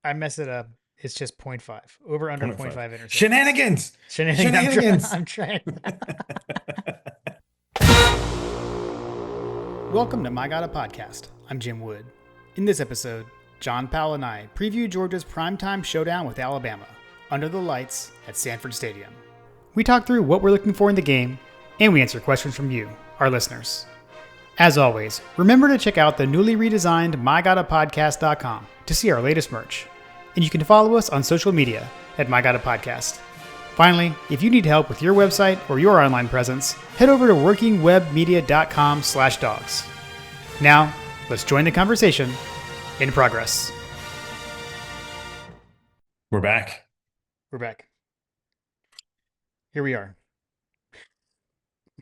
I mess it up. It's just point 0.5. Over under Point point 5. 0.5 interceptions. Shenanigans! Shenanigans. I'm trying. Shenanigans! I'm trying. Welcome to My God a Podcast. I'm Jim Wood. In this episode, John Powell and I preview Georgia's primetime showdown with Alabama under the lights at Sanford Stadium. We talk through what we're looking for in the game, and we answer questions from you, our listeners. As always, remember to check out the newly redesigned mygodapodcast.com to see our latest merch. And you can follow us on social media at mygodapodcast. Finally, if you need help with your website or your online presence, head over to workingwebmedia.com/dogs. Now, let's join the conversation in progress. We're back. We're back. Here we are.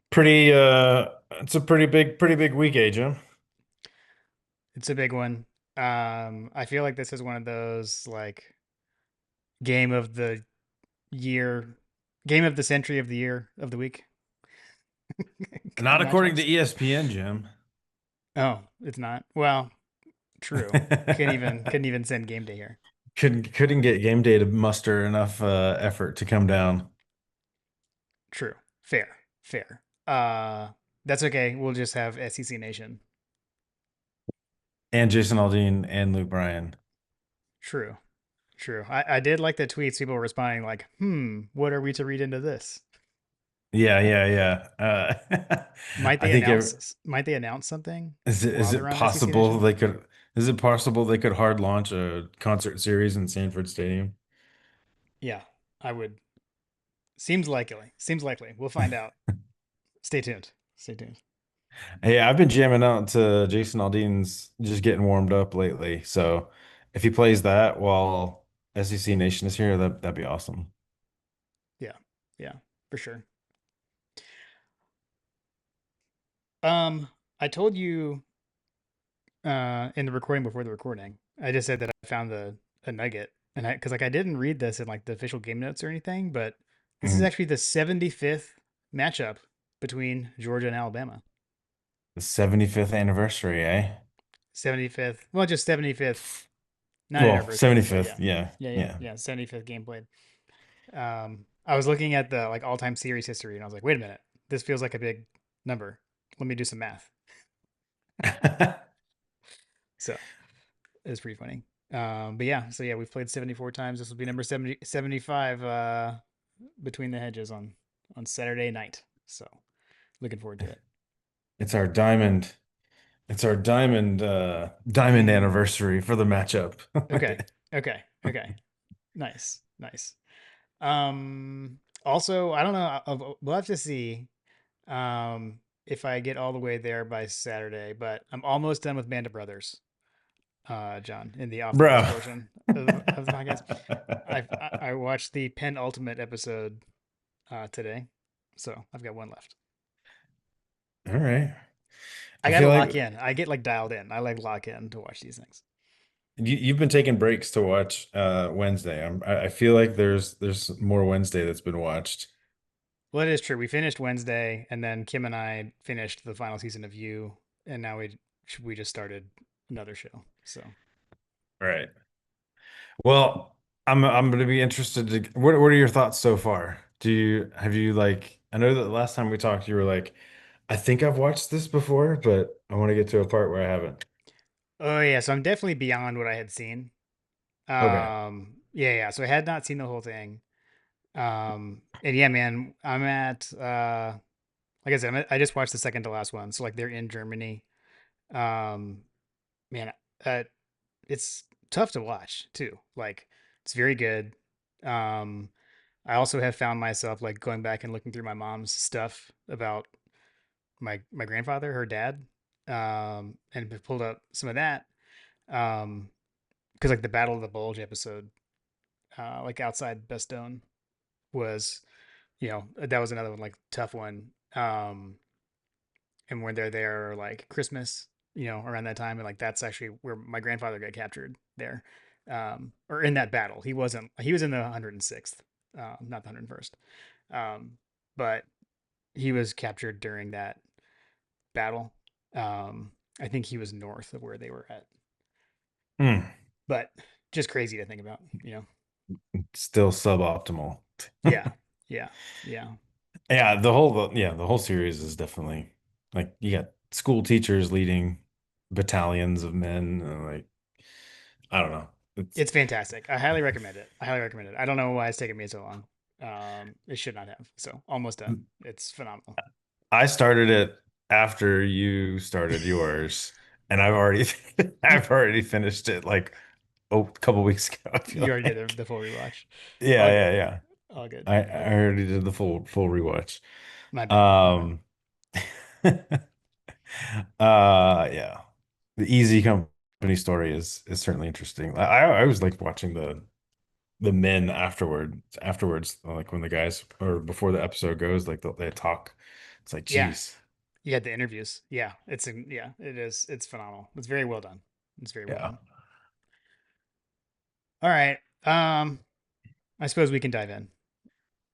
Pretty it's a pretty big week, Jim. It's a big one. I feel like this is one of those like game of the year, game of the century of the year of the week kind Not of according to matchups. ESPN, Jim. Oh, it's not. Well, true. Couldn't even send game day here. Couldn't get game day to muster enough effort to come down. True. Fair. That's okay. We'll just have SEC Nation. And Jason Aldean and Luke Bryan. True. True. I did like the tweets. People were responding like, what are we to read into this? Yeah. Might I they think announce might they announce something is while it they're on SEC possible Nation? they could is it possible they could hard launch a concert series in Sanford Stadium? Yeah, I would. Seems likely. Seems likely. We'll find out. Stay tuned. Stay tuned. Hey, I've been jamming out to Jason Aldean's just getting warmed up lately. So if he plays that while SEC Nation is here, that'd be awesome. Yeah. Yeah, for sure. I told you in the recording before the recording. I just said that I found the a nugget, and I because like I didn't read this in like the official game notes or anything, but this is Mhm. actually the 75th matchup between Georgia and Alabama. The 75th anniversary, eh? 75th, well, just 75th, not Well, anniversary, but 75th. yeah, Yeah. Yeah. 75th game played. I was looking at the like all-time series history, and I was like, wait a minute, this feels like a big number. Let me do some math. So it was pretty funny. But yeah, so yeah, we've played 74 times. This will be number 75 between the hedges on Saturday night. So looking forward to it. It's our diamond. It's our diamond anniversary for the matchup. Okay. Okay. Nice. Also, I don't know. We'll have to see if I get all the way there by Saturday, but I'm almost done with Band of Brothers, John, in the off the Bro. list portion of the podcast. I watched the penultimate episode today, so I've got one left. All right. I I got to feel lock like in. I get like dialed in. I like lock in to watch these things. you've been taking breaks to watch Wednesday. I feel like there's more Wednesday that's been watched. Well, it is true. We finished Wednesday, and then Kim and I finished the final season of You, and now we just started another show. So Right. Well, I'm gonna be interested to what are your thoughts so far? Do you have you like I know that last time we talked you were like, I think I've watched this before, but I want to get to a part where I haven't. oh yeah, so I'm definitely beyond what I had seen. Okay. Yeah. So I had not seen the whole thing. And yeah, man, I'm at like I said, I just watched the second to last one. So like they're in Germany. Um, man, uh, it's tough to watch too. Like it's very good. Um, I also have found myself like going back and looking through my mom's stuff about my grandfather, her dad, and pulled up some of that. Um, because like the Battle of the Bulge episode, like outside Bastogne was, that was another one like tough one. And when they're there like Christmas, around that time, and like that's actually where my grandfather got captured there, or in that battle. He was in the 106th, not the 101st, but he was captured during that battle. I think he was north of where they were at, Hmm. but just crazy to think about, you know. Still suboptimal. Yeah, yeah, yeah. Yeah, the whole series is definitely like you got school teachers leading battalions of men, and like I don't know. It's It's fantastic. I highly recommend it. I highly recommend it. I don't know why it's taken me so long. It should not have. So almost done. It's phenomenal. I started it after you started yours, and I've already I've already finished it like a couple weeks ago, I feel You already did like. the full rewatch. Yeah, All yeah, good. yeah. All good. All I good. already did the full rewatch. My bad. My bad. Um yeah. The Easy Company story is certainly interesting. I always like watching the men afterwards, like when the guys or before the episode goes, like they talk. It's like, Yeah. geez, You had the interviews. Yeah. Yeah, it is. It's phenomenal. It's very well done. It's very well yeah. done. All right. Um, I suppose we can dive in.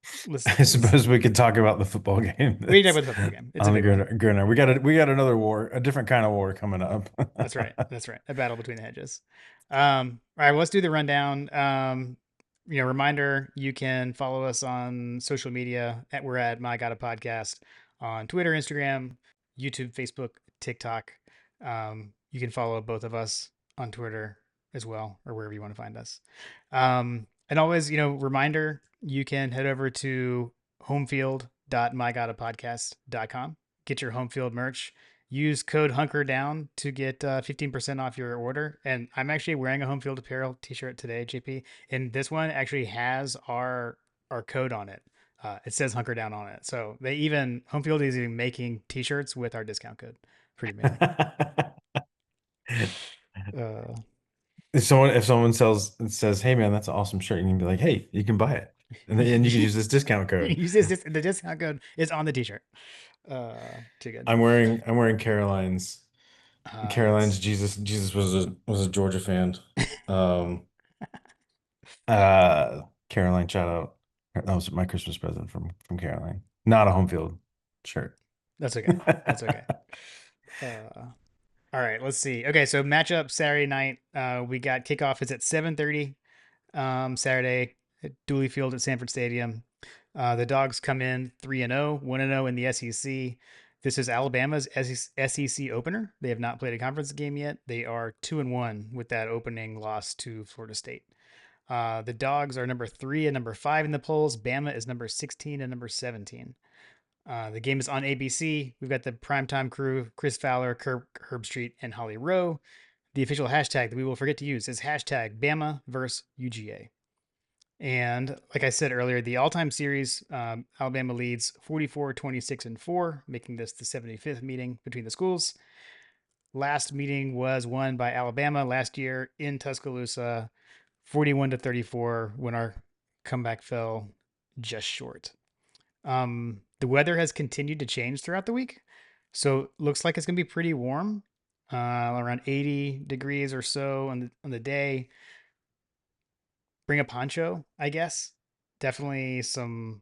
I Let's suppose we could talk about the football game we can talk that's about the football game. It's a on the big one. gridiron. We got another war, a different kind of war coming up. That's right. That's right. A battle between the hedges. All right, let's do the rundown. Reminder, you can follow us on social media. We're at My Got a Podcast on Twitter, Instagram, YouTube, Facebook, TikTok. You can follow both of us on Twitter as well, or wherever you want to find us. And always, reminder, you can head over to homefield.mygottapodcast.com. Get your home field merch. Use code Hunker Down to get 15% off your order. And I'm actually wearing a Home Field Apparel T-shirt today, JP. And this one actually has our code on it. It says Hunker Down on it. So Home Field is even making T-shirts with our discount code. Pretty amazing. Uh, If someone says, "Hey man, that's an awesome shirt," you can be like, "Hey, you can buy it," and you can use this discount code. use this. The discount code is on the T-shirt. Too good. I'm wearing Caroline's Nice. Jesus was a Georgia fan. Um, Caroline, shout out. That was my Christmas present from Caroline. Not a home field shirt. That's okay. That's okay. Uh, All right, let's see. Okay, so matchup Saturday night. We got kickoff is at 7:30 Saturday at Dooley Field at Sanford Stadium. The Dogs come in 3-0, 1-0 in the SEC. This is Alabama's SEC opener. They have not played a conference game yet. They are 2-1 with that opening loss to Florida State. The Dogs are number 3 and number 5 in the polls. Bama is number 16 and number 17. The game is on ABC. We've got the primetime crew: Chris Fowler, Kirk Herbstreit, and Holly Rowe. The official hashtag that we will forget to use is hashtag Bama versus UGA. And like I said earlier, the all-time series, Alabama leads 44, 26, and 4, making this the 75th meeting between the schools. Last meeting was won by Alabama last year in Tuscaloosa, 41-34, when our comeback fell just short. The weather has continued to change throughout the week. So looks like it's gonna be pretty warm, around 80 degrees or so on the day. Bring a poncho, I guess. Definitely some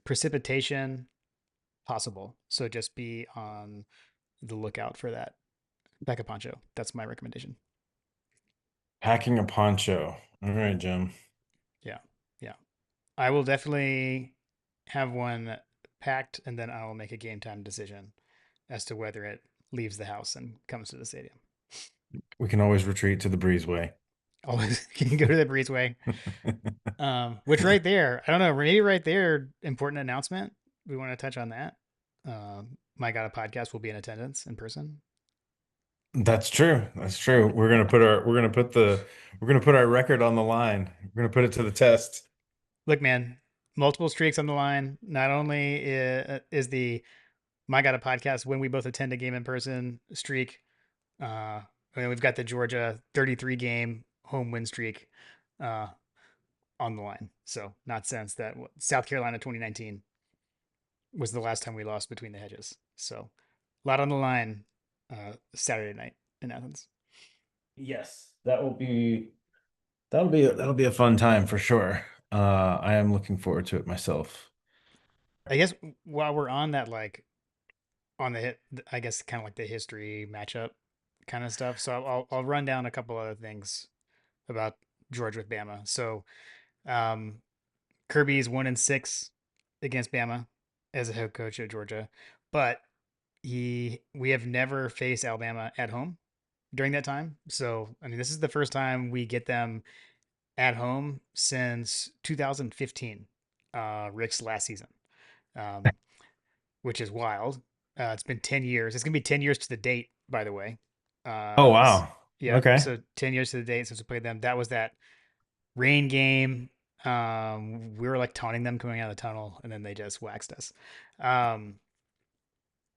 precipitation possible. So just be on the lookout for that. Pack a poncho. That's my recommendation. Packing a poncho. All right, Jim. Yeah, yeah. I will definitely have one packed, and then I will make a game time decision as to whether it leaves the house and comes to the stadium. We can always retreat to the breezeway. Always can go to the breezeway. Which right there, I don't know, maybe right there, important announcement. We want to touch on that. My God, a podcast will be in attendance in person. That's true. That's true. We're gonna put our record on the line. We're gonna put it to the test. Look, man, multiple streaks on the line. Not only is the My God, a podcast when we both attend a game in person streak. Uh, we've got the Georgia 33 game home win streak uh, on the line. So not since that South Carolina 2019 was the last time we lost between the hedges. So a lot on the line Saturday night in Athens. Yes, that'll be a fun time for sure. I am looking forward to it myself. I guess while we're on that, like on the hit, I guess kind of like the history matchup kind of stuff. So I'll run down a couple other things about Georgia with Bama. So um, Kirby's 1-6 against Bama as a head coach at Georgia, but we have never faced Alabama at home during that time. So I mean, this is the first time we get them at home since 2015, Rick's last season, um, which is wild. It's been 10 years. It's gonna be 10 years to the date, by the way. Oh Uh, wow. yep. Okay. So 10 years to the date since we played them. That was that rain game. We were like taunting them coming out of the tunnel, and then they just waxed us. Um,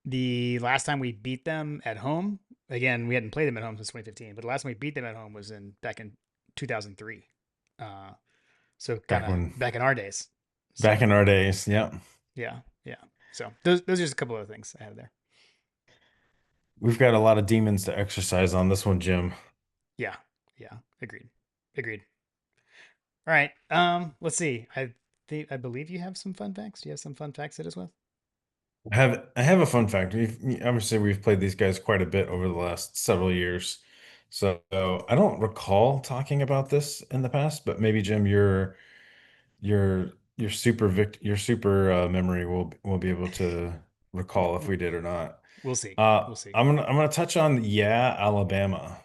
the last time we beat them at home, again, we hadn't played them at home since 2015, but the last time we beat them at home was in back in 2003. Uh, so kind Back of when back in our days. back So in our days. Yep. yeah, yeah. So those are just a couple of things I have there. We've got a lot of demons to exercise on this one, Jim. Yeah, yeah. Agreed. Agreed. All right. Let's see. I believe you have some fun facts. Do you have some fun facts to hit us with? I have a fun fact. We've played these guys quite a bit over the last several years. So I don't recall talking about this in the past, but maybe Jim, your super memory will be able to W- recall if w- we did or not. We'll see. We'll see. I'm gonna touch on Yeah, Alabama.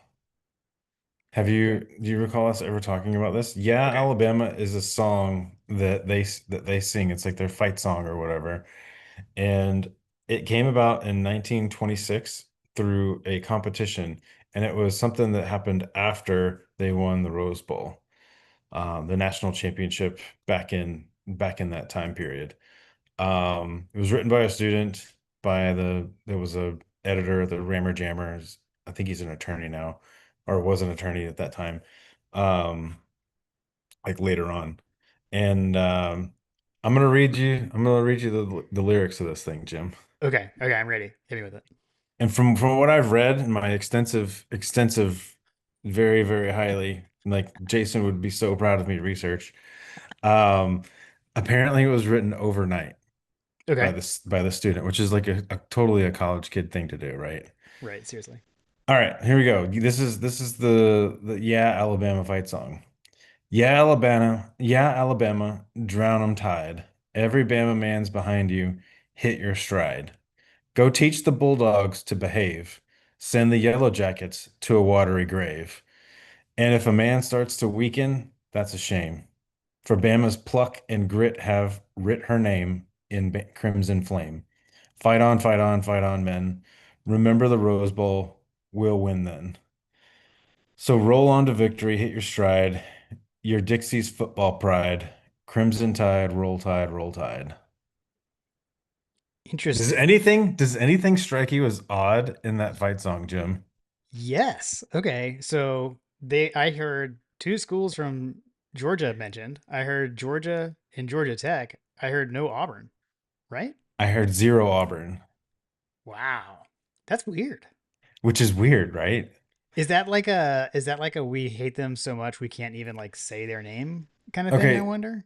Okay. Do you recall us ever talking about this? Yeah, Okay. Alabama is a song that they sing. It's like their fight song or whatever. And it came about in 1926 through a competition, and it was something that happened after they won the Rose Bowl, the national championship back in that time period. It was written by a student there was a editor, the Rammer Jammers. I think he's an attorney now, or was an attorney at that time. Um, like later on. And I'm gonna read you the lyrics of this thing, Jim. Okay. Okay. I'm ready. Hit me with it. And from what I've read in my extensive, very, very highly, like Jason would be so proud of me research. Um, apparently it was written overnight Okay. by the student, which is like a totally a college kid thing to do, right? Right. Seriously. All right, here we go. This is the Yeah Alabama fight song. Yeah Alabama, drown 'em tide. Every Bama man's behind you, hit your stride. Go teach the Bulldogs to behave. Send the Yellow Jackets to a watery grave. And if a man starts to weaken, that's a shame. For Bama's pluck and grit have writ her name in crimson flame. Fight on, fight on, fight on, men. Remember the Rose Bowl. We'll win then. So roll on to victory, hit your stride. Your Dixie's football pride. Crimson Tide, roll tide, roll tide. Interesting. Does anything strike you as odd in that fight song, Jim? Yes. Okay. So I heard two schools from Georgia mentioned. I heard Georgia and Georgia Tech. I heard no Auburn, right? I heard zero Auburn, Wow. That's weird. which is weird, right? Is that like a we hate them so much we can't even like say their name kind of thing, I Okay, wonder?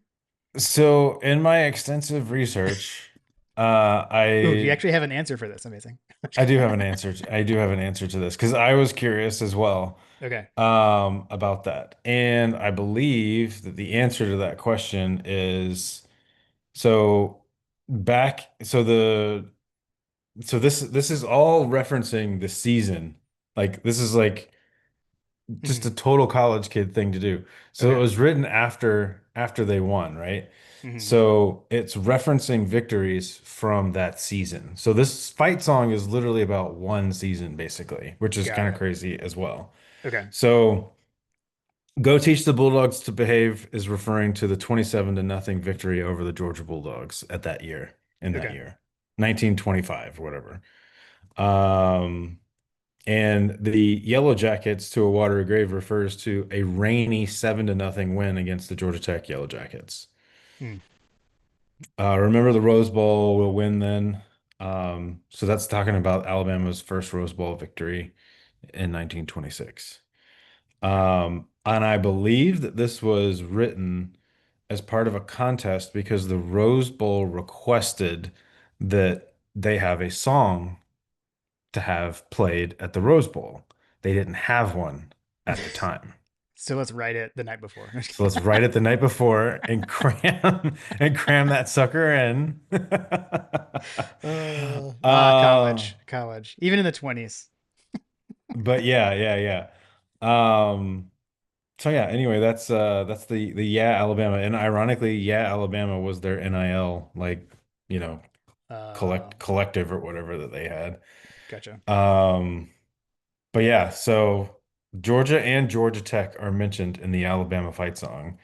so in my extensive research, Oh, you actually have an answer for this. Amazing. I do have an answer. I do have an answer to this because I was curious as well Okay. about that, and I believe that the answer to that question is so back. This is all referencing the season. Like this is like just Hmm. a total college kid thing to do. So it Okay. was written after they won, right? Hmm. So it's referencing victories from that season. So this fight song is literally about one season basically, which is Got kind of it. crazy as well. Okay. So go teach the Bulldogs to behave is referring to the 27-0 victory over the Georgia Bulldogs in that Okay. year, 1925 or whatever. Um, And the Yellow Jackets to a watery grave refers to a rainy 7-0 win against the Georgia Tech Yellow Jackets. Hmm. Remember the Rose Bowl will win then. So that's talking about Alabama's first Rose Bowl victory in 1926. Okay. And I believe that this was written as part of a contest because the Rose Bowl requested that they have a song to have played at the Rose Bowl. They didn't have one at the time. So let's write it the night before. So let's write it the night before and cram and cram that sucker in. uh, College, even in the 20s. but yeah, yeah, yeah. So yeah, anyway, that's the Yeah Alabama. And ironically, Yeah Alabama was their NIL, like, you know, Uh, collective or whatever that they had. Gotcha. Um, but yeah, so Georgia and Georgia Tech are mentioned in the Alabama fight song.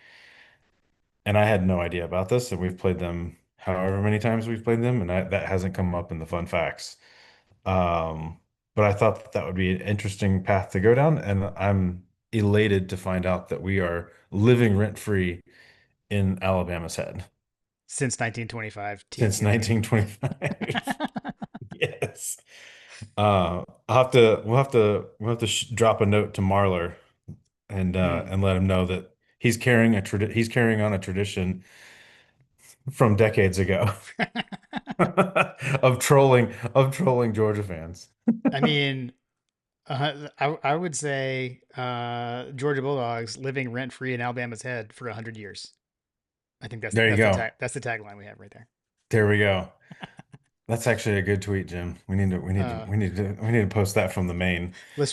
And I had no idea about this, and we've played them however many times we've played them, and that hasn't come up in the fun facts. Um, but I thought that would be an interesting path to go down, and I'm elated to find out that we are living rent free in Alabama's head Since 1925, since TBA. 1925. Yes. We'll have to drop a note to Marler Hmm. and let him know that he's carrying on a tradition from decades ago of trolling Georgia fans. I mean, I would say Georgia Bulldogs living rent free in Alabama's head for 100 years. I think There you go. that's the tagline we have right there. There we go. That's actually a good tweet, Jim. Uh, We need to post that from the main. Uh,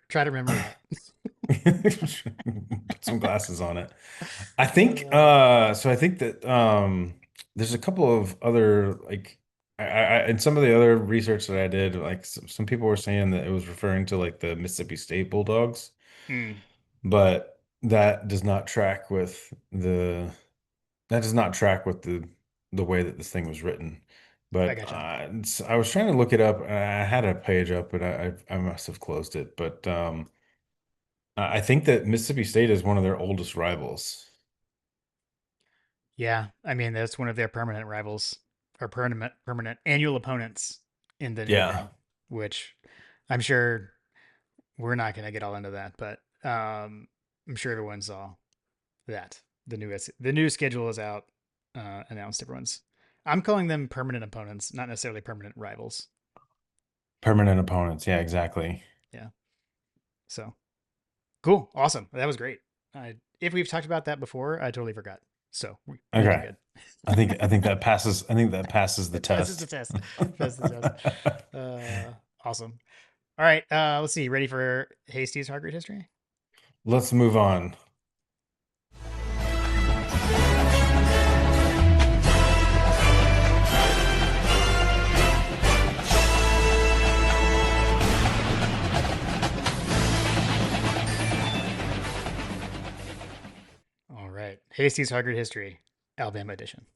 try to remember that. Put some glasses on it. I think Uh, so I think that there's a couple of other like and some of the other research that I did, like some people were saying that it was referring to like the Mississippi State Bulldogs, hmm, but that does not track with the way that this thing was written. I But gotcha. I was trying to look it up, and I had a page up, but I must have closed it. But I think that Mississippi State is one of their oldest rivals. Yeah, I mean that's one of their permanent rivals or permanent annual opponents in the new Yeah, thing, which I'm sure we're not going to get all into that, but I'm sure everyone saw that the new schedule is out, announced. I'm calling them permanent opponents, not necessarily permanent rivals. permanent opponents. Yeah, exactly. Yeah. So cool, awesome. That was great. If we've talked about that before, I totally forgot. So we did Okay. good. I think that passes the It passes the test. test. Passes the test. Uh, awesome. All right. Let's see. Ready for Hasty's Hargreaves history? Let's move on. All right. Hasty's Hargreaves history, Alabama edition.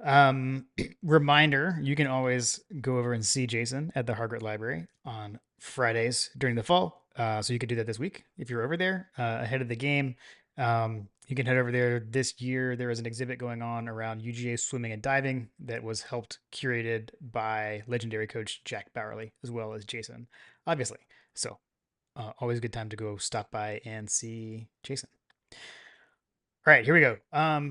Um, Reminder: you can always go over and see Jason at the Hargreaves Library on Fridays during the fall. So you could do that this week if you're over there ahead of the game. You can head over there this year. There is an exhibit going on around UGA swimming and diving that was helped curated by legendary coach Jack Bowerly as well as Jason, obviously. So always a good time to go stop by and see Jason. All right, here we go.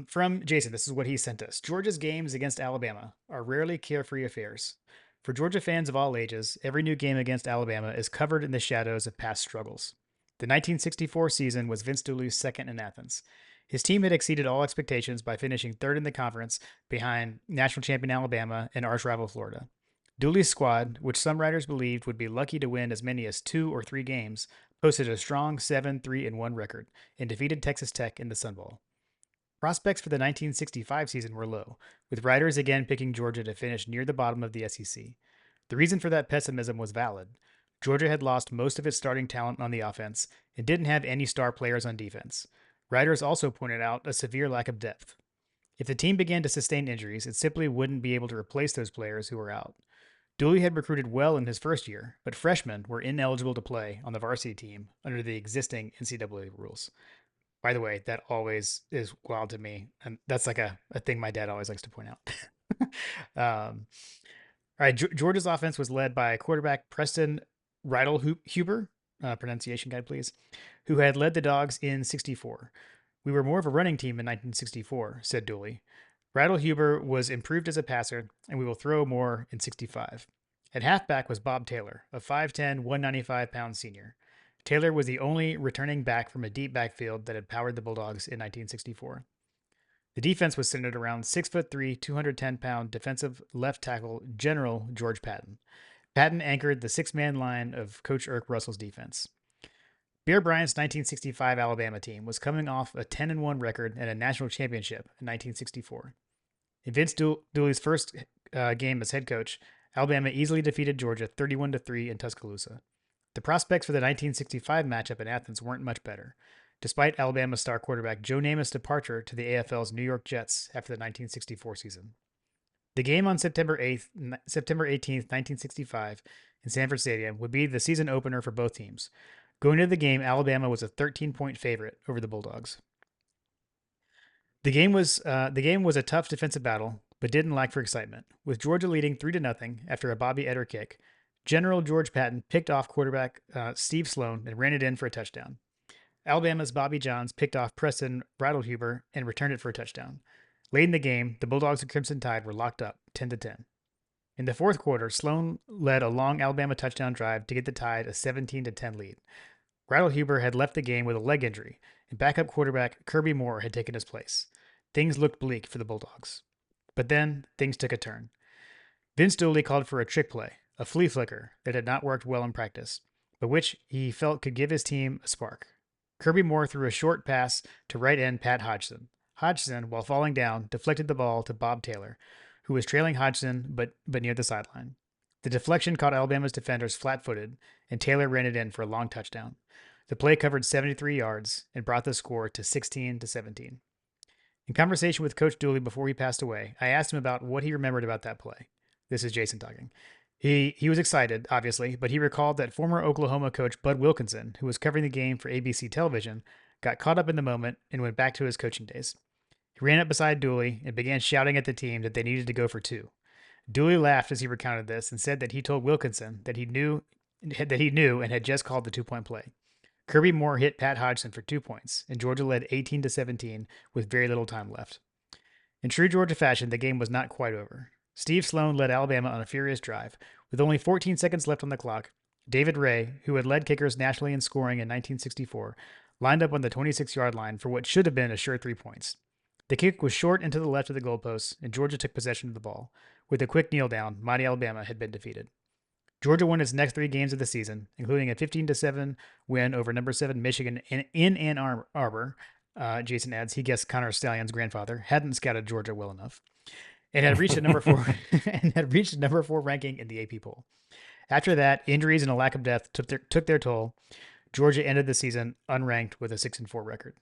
From Jason, this is what he sent us. Georgia's games against Alabama are rarely carefree affairs. For Georgia fans of all ages, every new game against Alabama is covered in the shadows of past struggles. The 1964 season was Vince Dooley's second in Athens. His team had exceeded all expectations by finishing third in the conference behind national champion Alabama and arch rival Florida. Dooley's squad, which some writers believed would be lucky to win as many as 2 or 3 games, posted a strong 7-3-1 record and defeated Texas Tech in the Sun Bowl. Prospects for the 1965 season were low, with writers again picking Georgia to finish near the bottom of the SEC. The reason for that pessimism was valid. Georgia had lost most of its starting talent on the offense and didn't have any star players on defense. Writers also pointed out a severe lack of depth. If the team began to sustain injuries, it simply wouldn't be able to replace those players who were out. Dooley had recruited well in his first year, but freshmen were ineligible to play on the varsity team under the existing NCAA rules. By the way, that always is wild to me. And that's like a thing my dad always likes to point out. All right. Georgia's offense was led by quarterback Preston Huber, pronunciation guide, please, who had led the Dogs in 64. We were more of a running team in 1964, said Dooley. Huber was improved as a passer, and we will throw more in 65. At halfback was Bob Taylor, a 5'10, 195 pound senior. Taylor was the only returning back from a deep backfield that had powered the Bulldogs in 1964. The defense was centered around 6'3", 210-pound defensive left tackle General George Patton. Patton anchored the six-man line of Coach Irk Russell's defense. Bear Bryant's 1965 Alabama team was coming off a 10-1 record and a national championship in 1964. In Vince Dooley's first game as head coach, Alabama easily defeated Georgia 31-3 in Tuscaloosa. The prospects for the 1965 matchup in Athens weren't much better, despite Alabama star quarterback Joe Namath's departure to the AFL's New York Jets after the 1964 season. The game on September 18th, 1965, in Sanford Stadium would be the season opener for both teams. Going into the game, Alabama was a 13-point favorite over the Bulldogs. The game was a tough defensive battle, but didn't lack for excitement. With Georgia leading 3-0 after a Bobby Eder kick, General George Patton picked off quarterback Steve Sloan and ran it in for a touchdown. Alabama's Bobby Johns picked off Preston Bridlehuber and returned it for a touchdown. Late in the game, the Bulldogs and Crimson Tide were locked up 10-10. In the fourth quarter, Sloan led a long Alabama touchdown drive to get the Tide a 17-10 lead. Bridlehuber had left the game with a leg injury, and backup quarterback Kirby Moore had taken his place. Things looked bleak for the Bulldogs. But then, things took a turn. Vince Dooley called for a trick play, a flea flicker that had not worked well in practice, but which he felt could give his team a spark. Kirby Moore threw a short pass to right end Pat Hodgson. Hodgson, while falling down, deflected the ball to Bob Taylor, who was trailing Hodgson but near the sideline. The deflection caught Alabama's defenders flat footed, and Taylor ran it in for a long touchdown. The play covered 73 yards and brought the score to 16-17. In conversation with Coach Dooley before he passed away, I asked him about what he remembered about that play. This is Jason talking. He was excited, obviously, but he recalled that former Oklahoma coach Bud Wilkinson, who was covering the game for ABC television, got caught up in the moment and went back to his coaching days. He ran up beside Dooley and began shouting at the team that they needed to go for two. Dooley laughed as he recounted this and said that he told Wilkinson that he knew and had just called the 2-point play. Kirby Moore hit Pat Hodgson for 2 points, and Georgia led 18-17 with very little time left. In true Georgia fashion, the game was not quite over. Steve Sloan led Alabama on a furious drive. With only 14 seconds left on the clock, David Ray, who had led kickers nationally in scoring in 1964, lined up on the 26-yard line for what should have been a sure 3 points. The kick was short and to the left of the goalpost, and Georgia took possession of the ball. With a quick kneel down, mighty Alabama had been defeated. Georgia won its next 3 games of the season, including a 15-7 win over number 7 Michigan in Ann Arbor. Jason adds he guessed Connor Stallion's grandfather hadn't scouted Georgia well enough, and had reached a number 4 and had reached a number 4 ranking in the AP poll. After that, injuries and a lack of depth took their toll. Georgia ended the season unranked with a 6-4 record.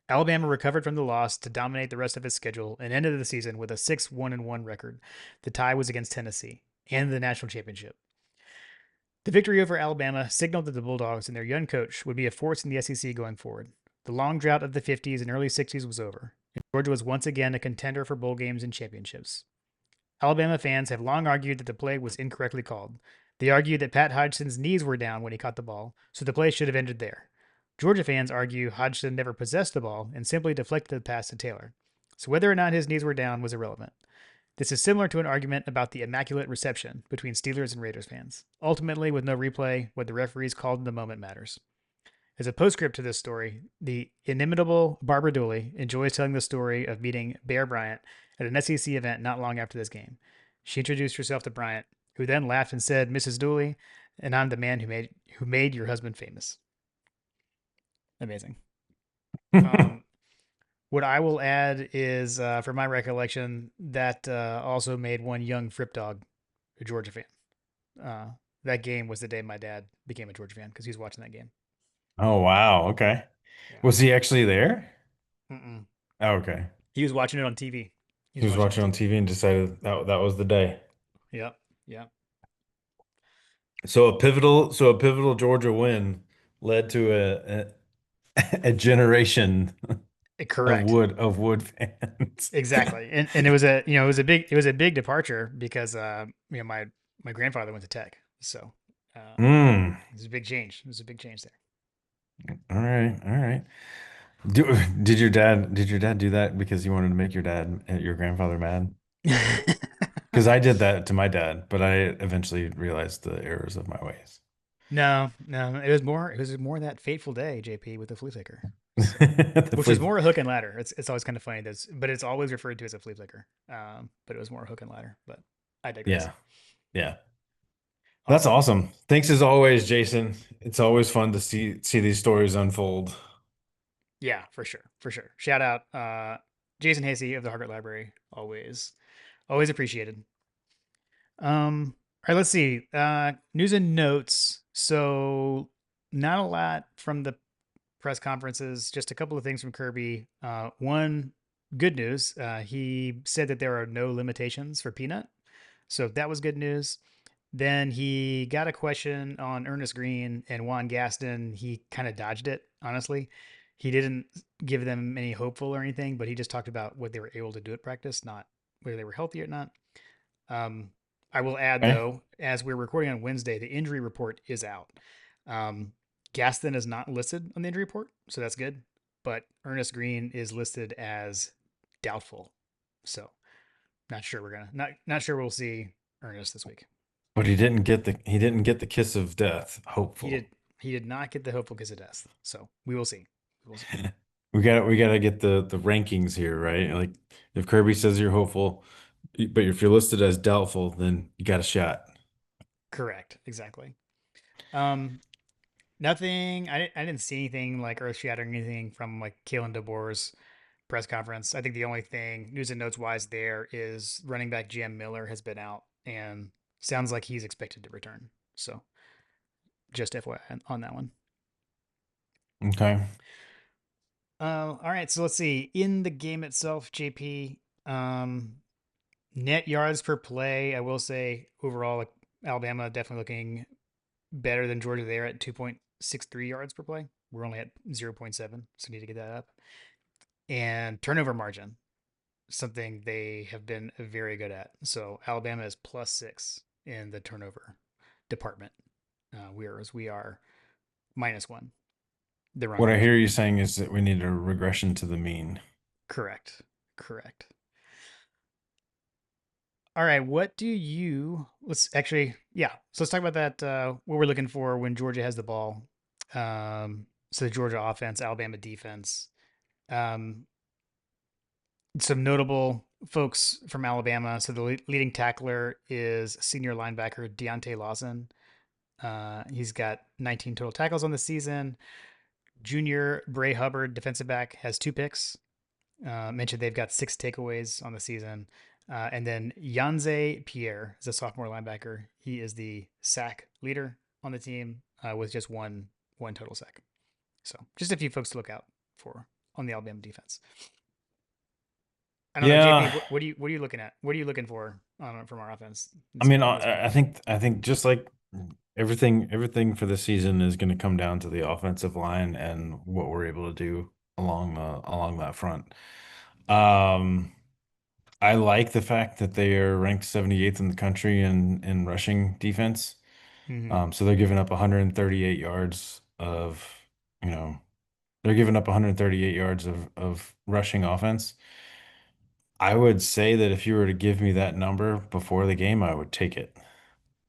Alabama recovered from the loss to dominate the rest of its schedule and ended the season with a 6-1-1 record. The tie was against Tennessee and the national championship. The victory over Alabama signaled that the Bulldogs and their young coach would be a force in the SEC going forward. The long drought of the 50s and early 60s was over, and Georgia was once again a contender for bowl games and championships. Alabama fans have long argued that the play was incorrectly called. They argued that Pat Hodgson's knees were down when he caught the ball, so the play should have ended there. Georgia fans argue Hodgson never possessed the ball and simply deflected the pass to Taylor, so whether or not his knees were down was irrelevant. This is similar to an argument about the immaculate reception between Steelers and Raiders fans. Ultimately, with no replay, what the referees called in the moment matters. As a postscript to this story, the inimitable Barbara Dooley enjoys telling the story of meeting Bear Bryant at an SEC event not long after this game. She introduced herself to Bryant, who then laughed and said, "Mrs. Dooley, and I'm the man who made your husband famous." Amazing. What I will add is, for my recollection, that also made one young Frip Dog a Georgia fan. That game was the day my dad became a Georgia fan because he was watching that game. Oh, wow. Okay. Yeah. Was he actually there? Mm-mm. Oh, okay. He was watching it on TV. He He was was watching it on watching on TV. TV and decided that was the day. Yep. Yep. So a pivotal Georgia win led to a generation of Correct. Wood fans. Exactly. And it was a big departure because my grandfather went to Tech, so Mm. it was a big change. It was a big change All right, all right. Do, did your dad do that because you wanted to make your grandfather mad? there. Because I did that to my dad, but I eventually realized the errors of my ways. No, no, it was more that fateful day, JP, with the flea flicker. So, The which was flea. more a hook and ladder. It's always kind of funny. But it's always referred to as a flea flicker. But it was more a hook and ladder. But I digress. Yeah, yeah. That's Awesome. awesome. Thanks as always, Jason. It's always fun to see these stories unfold. Yeah, for sure, for sure. Shout out, Jason Hasey of the Harvard Library. Always appreciated. All right, let's see. News and notes. So, not a lot from the press conferences, just a couple of things from Kirby. One, good news. He said that there are no limitations for Peanut. So that was good news. Then he got a question on Ernest Green and Juan Gaston. He kind of dodged it, honestly. He didn't give them any hopeful or anything, but he just talked about what they were able to do at practice, not whether they were healthy or not. Um, I will add, Okay. though, as we're recording on Wednesday, the injury report is out. Um, Gaston is not listed on the injury report, so that's good. But Ernest Green is listed as doubtful. So not sure we'll see Ernest this week. But he didn't get the kiss of death. He Hopeful. did he did not get the hopeful kiss of death. So we will see. We will see. We gotta get the rankings here, right? Like if Kirby says you're hopeful, but if you're listed as doubtful, then you got a shot. Correct. Exactly. Um, nothing. I didn't see anything like earth shattering anything from like Kalen DeBoer's press conference. I think the only thing news and notes wise there is running back Jam Miller has been out and sounds like he's expected to return. So just FYI on that one. Okay. All right, so let's see. In the game itself, JP, net yards per play, I will say overall, like Alabama definitely looking better than Georgia there at 2.63 yards per play. We're only at 0.7, so we need to get that up. And turnover margin, something they have been very good at. So Alabama is +6 in the turnover department, whereas we are -1. The wrong What I hear direction. you saying is that we need a regression to the mean. Correct. Correct. All right. What do you, let's actually, yeah. So let's talk about that. What we're looking for when Georgia has the ball. So the Georgia offense, Alabama defense. Um, some notable folks from Alabama. So the leading tackler is senior linebacker Deontay Lawson. He's got 19 total tackles on the season. Junior Bray Hubbard, defensive back, has 2 picks. Mentioned they've got 6 takeaways on the season. And then Yanze Pierre is a sophomore linebacker. He is the sack leader on the team with just one total sack. So just a few folks to look out for on the Alabama defense. I don't know, JP. Yeah, What are you looking at? What are you looking for from our offense I mean, in this game? I think just like everything for the season is going to come down to the offensive line and what we're able to do along that front. Um, I like the fact that they are ranked 78th in the country in rushing defense. Mm-hmm. So they're giving up 138 yards of, you know, they're giving up 138 yards of rushing offense. I would say that if you were to give me that number before the game, I would take it.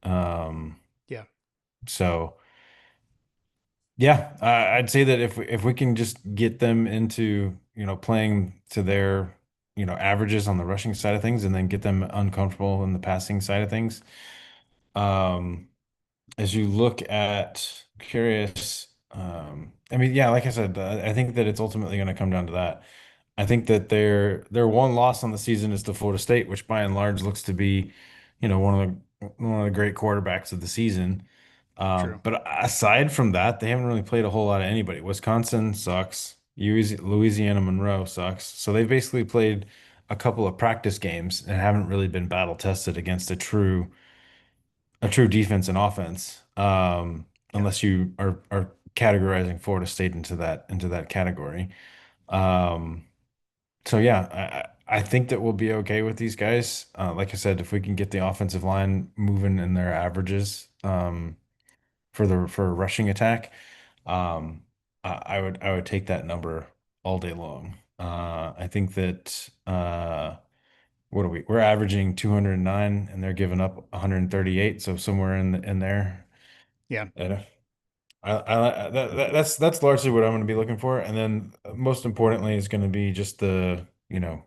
Um, Yeah. so yeah, I'd say that if we can just get them into, playing to their, averages on the rushing side of things and then get them uncomfortable in the passing side of things. Um, as you look at curious, I mean, yeah, like I said, I think that it's ultimately going to come down to that. I think that their one loss on the season is to Florida State, which by and large looks to be, one of the great quarterbacks of the season. True. But aside from that, they haven't really played a whole lot of anybody. Wisconsin sucks. Louisiana Monroe sucks. So they've basically played a couple of practice games and haven't really been battle tested against a true defense and offense. Yeah. Unless you are categorizing Florida State into that category. Um, so yeah, I think that we'll be okay with these guys. Like I said, if we can get the offensive line moving in their averages, for a rushing attack, um, I would take that number all day long. I think that what are we? We're averaging 209, and they're giving up 138, so somewhere in there. Yeah. that's largely what I'm going to be looking for, and then most importantly is going to be just the no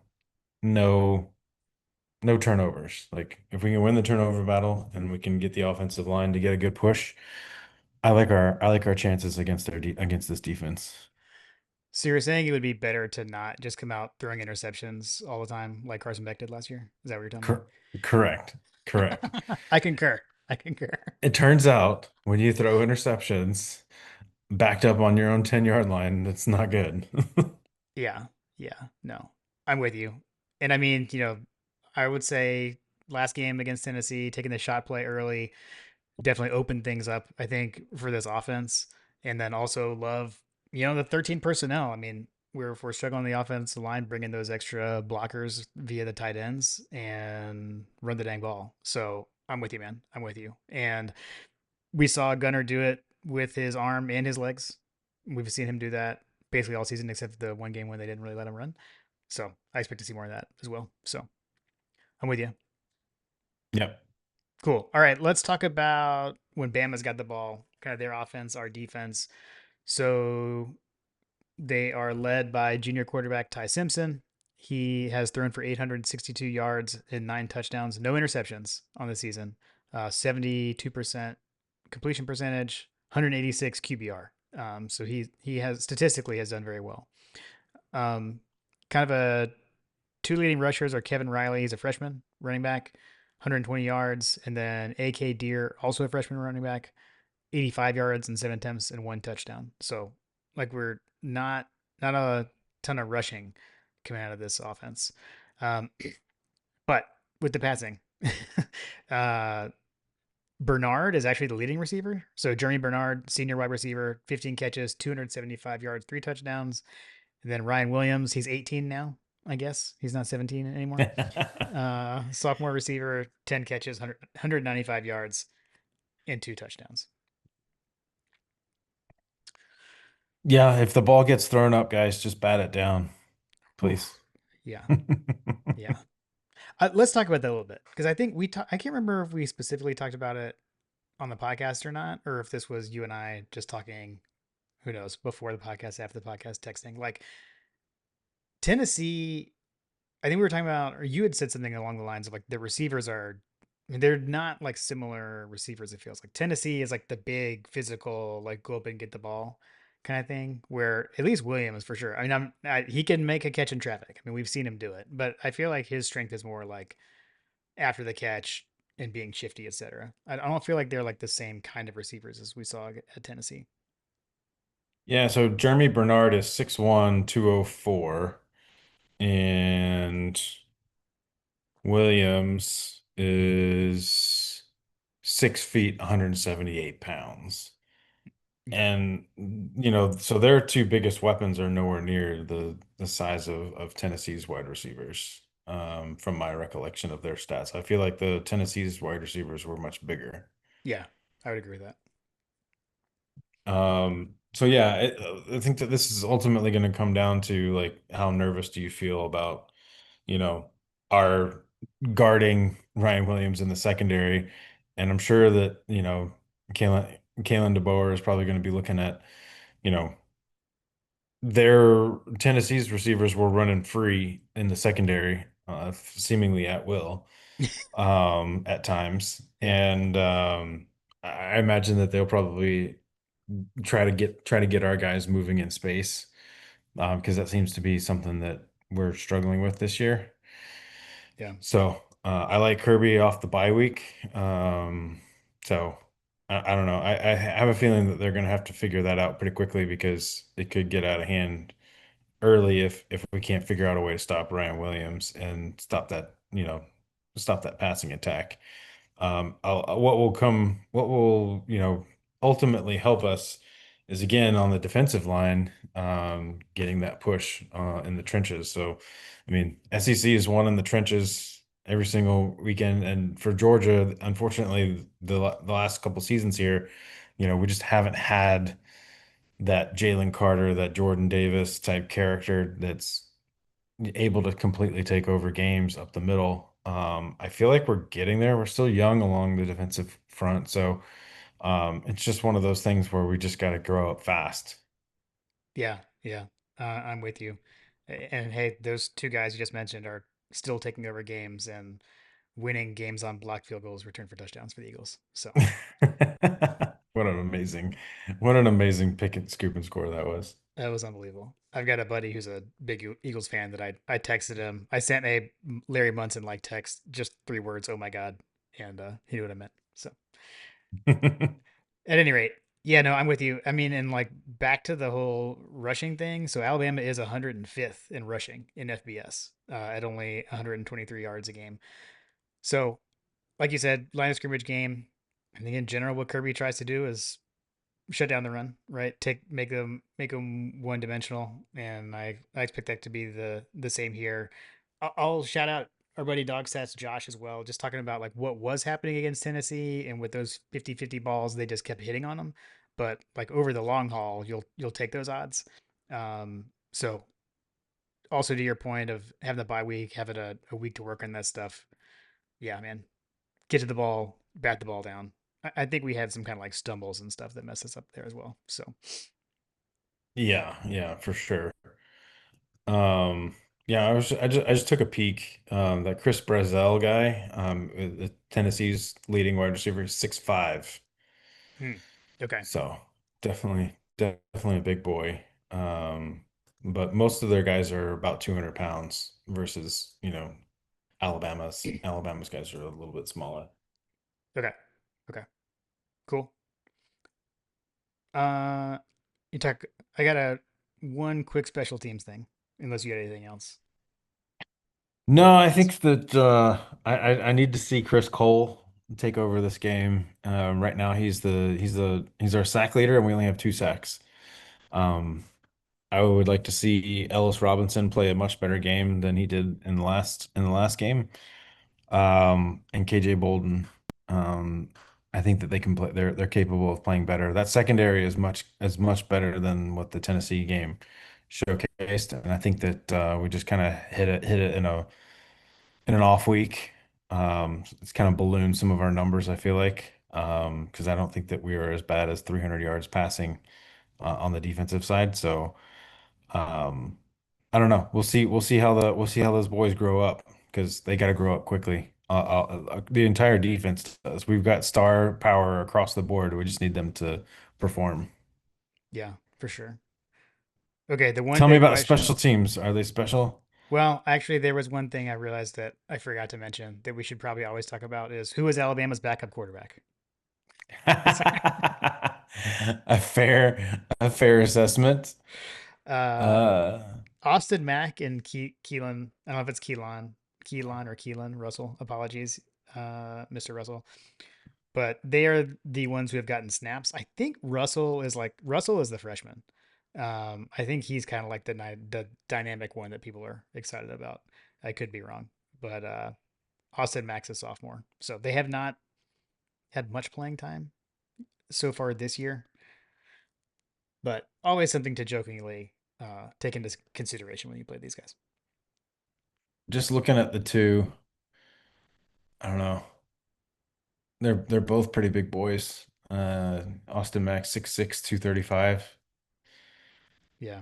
no turnovers. Like if we can win the turnover battle and we can get the offensive line to get a good push, I like our chances against against this defense. So you're saying it would be better to not just come out throwing interceptions all the time like Carson Beck did last year? Is that what you're telling Cor correct, correct. me? I concur. I concur. It turns out when you throw interceptions backed up on your own 10-yard line, that's not good. Yeah. Yeah. No, I'm with you. And I mean, I would say last game against Tennessee, taking the shot play early definitely opened things up, I think, for this offense. And then also love, the 13 personnel. I mean, we're struggling on the offensive line, bringing those extra blockers via the tight ends and run the dang ball. So I'm with you, man. I'm with you. And we saw Gunner do it with his arm and his legs. We've seen him do that basically all season, except the one game when they didn't really let him run. So I expect to see more of that as well. So I'm with you. Yep. Cool. All right, let's talk about when Bama's got the ball, kind of their offense, our defense. So they are led by junior quarterback Ty Simpson. He has thrown for 862 yards and 9 touchdowns, no interceptions on the season, 72% completion percentage, 186 QBR. So he has statistically has done very well. Um, Kind of a two leading rushers are Kevin Riley, he's a freshman running back, 120 yards, and then AK Deer, also a freshman running back, 85 yards and 7 attempts and 1 touchdown. So like we're not a ton of rushing coming out of this offense. Um, but with the passing, uh, Bernard is actually the leading receiver. So Jeremy Bernard, senior wide receiver, 15 catches, 275 yards, 3 touchdowns. And then Ryan Williams, he's 18 now, I guess. He's not 17 anymore. Sophomore receiver, 10 catches, 195 yards, and 2 touchdowns. Yeah, if the ball gets thrown up, guys, just bat it down, please. Oof. Yeah. Yeah. Let's talk about that a little bit because I think I can't remember if we specifically talked about it on the podcast or not, or if this was you and I just talking, who knows, before the podcast, after the podcast, texting. Like Tennessee, I think we were talking about, or you had said something along the lines of like the receivers are, I mean, they're not like similar receivers. It feels like Tennessee is like the big physical, like go up and get the ball kind of thing. Where at least Williams for sure. I mean, he can make a catch in traffic. I mean, we've seen him do it, but I feel like his strength is more like after the catch and being shifty, etc. I don't feel like they're like the same kind of receivers as we saw at Tennessee. Yeah, so Jeremy Bernard is 6'1", 204, and Williams is 6 feet, 178 pounds. Okay. And so their two biggest weapons are nowhere near the size of Tennessee's wide receivers. From my recollection of their stats, I feel like the Tennessee's wide receivers were much bigger. Yeah, I would agree with that. So yeah, I think that this is ultimately going to come down to like how nervous do you feel about, you know, our guarding Ryan Williams in the secondary, and I'm sure that Kalen DeBoer is probably going to be looking at, you know, their Tennessee's receivers were running free in the secondary, seemingly at will, at times, Yeah. and I imagine that they'll probably try to get our guys moving in space, because that seems to be something that we're struggling with this year. Yeah. So I like Kirby off the bye week. So I don't know. I have a feeling that they're going to have to figure that out pretty quickly because it could get out of hand early if we can't figure out a way to stop Ryan Williams and stop that passing attack. What will, ultimately help us is again on the defensive line, getting that push in the trenches. So, I mean, SEC is one in the trenches every single weekend, and for Georgia, unfortunately, the last couple seasons here, we just haven't had that Jalen Carter, that Jordan Davis type character that's able to completely take over games up the middle. I feel like we're getting there. We're still young along the defensive front, so It's just one of those things where we just got to grow up fast. Yeah, yeah, I'm with you. And hey, those two guys you just mentioned are still taking over games and winning games on blocked field goals, return for touchdowns for the Eagles. So What an amazing, what an amazing pick and scoop and score that was. that was unbelievable. I've got a buddy who's a big Eagles fan that I texted him. I sent a Larry Munson like text, just 3 words, "Oh my God," and he knew what I meant. So at any rate, yeah, no, I'm with you. I mean, and like back to the whole rushing thing. So Alabama is 105th in rushing in FBS at only 123 yards a game. So, like you said, line of scrimmage game. I think in general, what Kirby tries to do is shut down the run, right? Make them one dimensional, and I expect that to be the same here. I'll shout out our buddy Dog Stats Josh as well, just talking about like what was happening against Tennessee and with those 50-50 balls, they just kept hitting on them. But like over the long haul, you'll take those odds. So also to your point of having the bye week, having a week to work on that stuff. Yeah, man, get to the ball, bat the ball down. I think we had some kind of like stumbles and stuff that messed us up there as well. So Yeah, yeah, for sure. Um, yeah, I just took a peek. That Chris Brazzell guy, Tennessee's leading wide receiver, is 6'5". hmm. Okay. So definitely a big boy. But most of their guys are about 200 pounds versus, Alabama's guys are a little bit smaller. Okay. Okay. Cool. Uh, you talk. I got a one quick special teams thing, unless you got anything else. No, I think that I need to see Chris Cole take over this game. Right now he's our sack leader, and we only have 2 sacks. Um, I would like to see Ellis Robinson play a much better game than he did in the last game. And KJ Bolden. Um, I think that they can play. They're capable of playing better. That secondary is much better than what the Tennessee game showcased, and I think that we just kind of hit it in an off week. It's kind of ballooned some of our numbers, I feel like, because I don't think that we were as bad as 300 yards passing on the defensive side. So um, I don't know. We'll see how those boys grow up because they got to grow up quickly. The entire defense does. We've got star power across the board. We just need them to perform. Yeah, for sure. Okay. The one Tell me big about special question. teams. Are they special? Well, actually, there was one thing I realized that I forgot to mention that we should probably always talk about is who is Alabama's backup quarterback? A fair assessment. uh, Uh, Austin Mack and Keelan. I don't know if it's Keelan or Keelan Russell. Apologies, Mr. Russell. But they are the ones who have gotten snaps. I think Russell is the freshman. I think he's kind of like the dynamic one that people are excited about. I could be wrong, but Austin Mack's a sophomore, so they have not had much playing time so far this year. But always something to jokingly take into consideration when you play these guys. just looking at the two, I don't know. They're both pretty big boys. Austin Mack 6'6", 235, Yeah,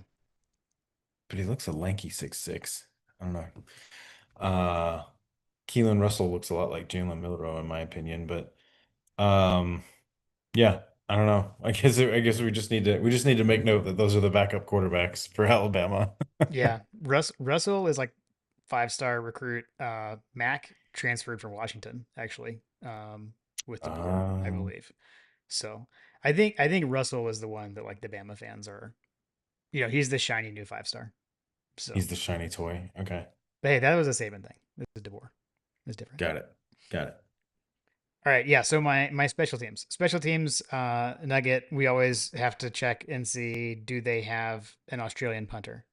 but he looks a lanky 6'6". I don't know. Uh, Keelan Russell looks a lot like Jalen Milroe in my opinion, but um, yeah, I don't know. I guess we just need to make note that those are the backup quarterbacks for Alabama. yeah. Russell is like 5-star recruit. Mack transferred from Washington actually, with DeBoer, I Um, believe. So I think Russell was the one that like the Bama fans are. He's the shiny new 5-star. So, he's the shiny toy. Okay, but hey, that was a Saban thing. This is DeBoer. It's different. got it, got it. All right, yeah. So my special teams nugget. We always have to check and see do they have an Australian punter,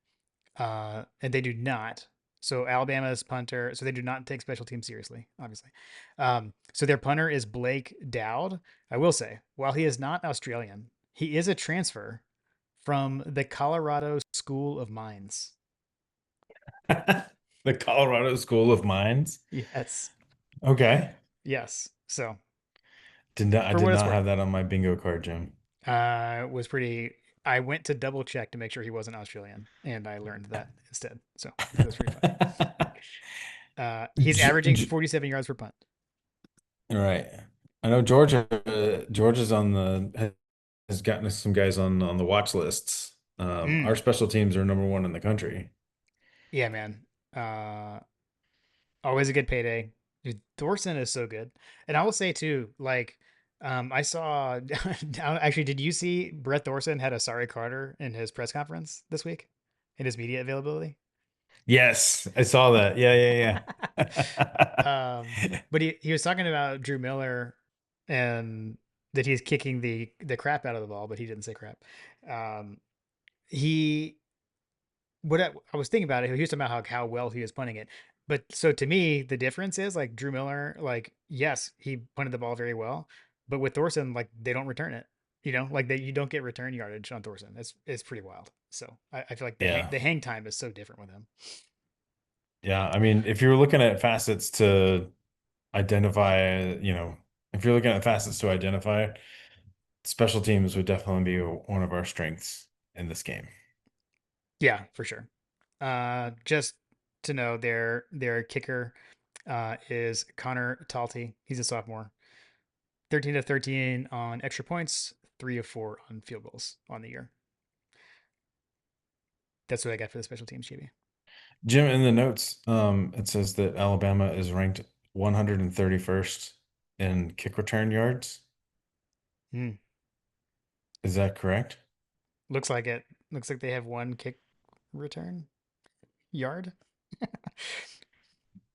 and they do not. So Alabama's punter. So they do not take special teams seriously, obviously. So their punter is Blake Dowd. I will say, while he is not Australian, he is a transfer from the Colorado School of Mines. The Colorado School of Mines. Yes. Okay. Yes. So I for did what it's not worth. have that on my bingo card, Jim. Was pretty. I went to double check to make sure he wasn't Australian, and I learned that instead. So it was pretty fun. He's G averaging 47 yards per punt. right. I know Georgia. Georgia's on the has gotten us some guys on the watch lists. Our Mm, special teams are number one in the country. yeah, man. Uh, Always a good payday. Dude, Thorson is so good. And I will say too, like, I saw actually, did you see Brett Thorson had a sorry Carter in his press conference this week in his media availability? Yes, I saw that. Yeah, yeah, yeah. um, but he was talking about Drew Miller and that he's kicking the crap out of the ball, but he didn't say crap. Um, he what I was thinking about it, he was talking about how well he was punting it. But so to me, the difference is like Drew Miller, like, yes, he punted the ball very well, but with Thorson, like they don't return it. Like that you don't get return yardage on Thorson. It's pretty wild. So I feel like Yeah. the hang time is so different with him. Yeah. I mean, if you're looking at facets to identify, if you're looking at facets to identify, special teams would definitely be one of our strengths in this game. Yeah, for sure. Just to know their kicker is Connor Talty. He's a sophomore. 13 of 13 on extra points, 3 of 4 on field goals on the year. That's what I got for the special teams, JB. Jim, in the notes, it says that Alabama is ranked 131st in kick return yards. Mm. Is that correct? Looks like it. Looks like they have one kick return yard.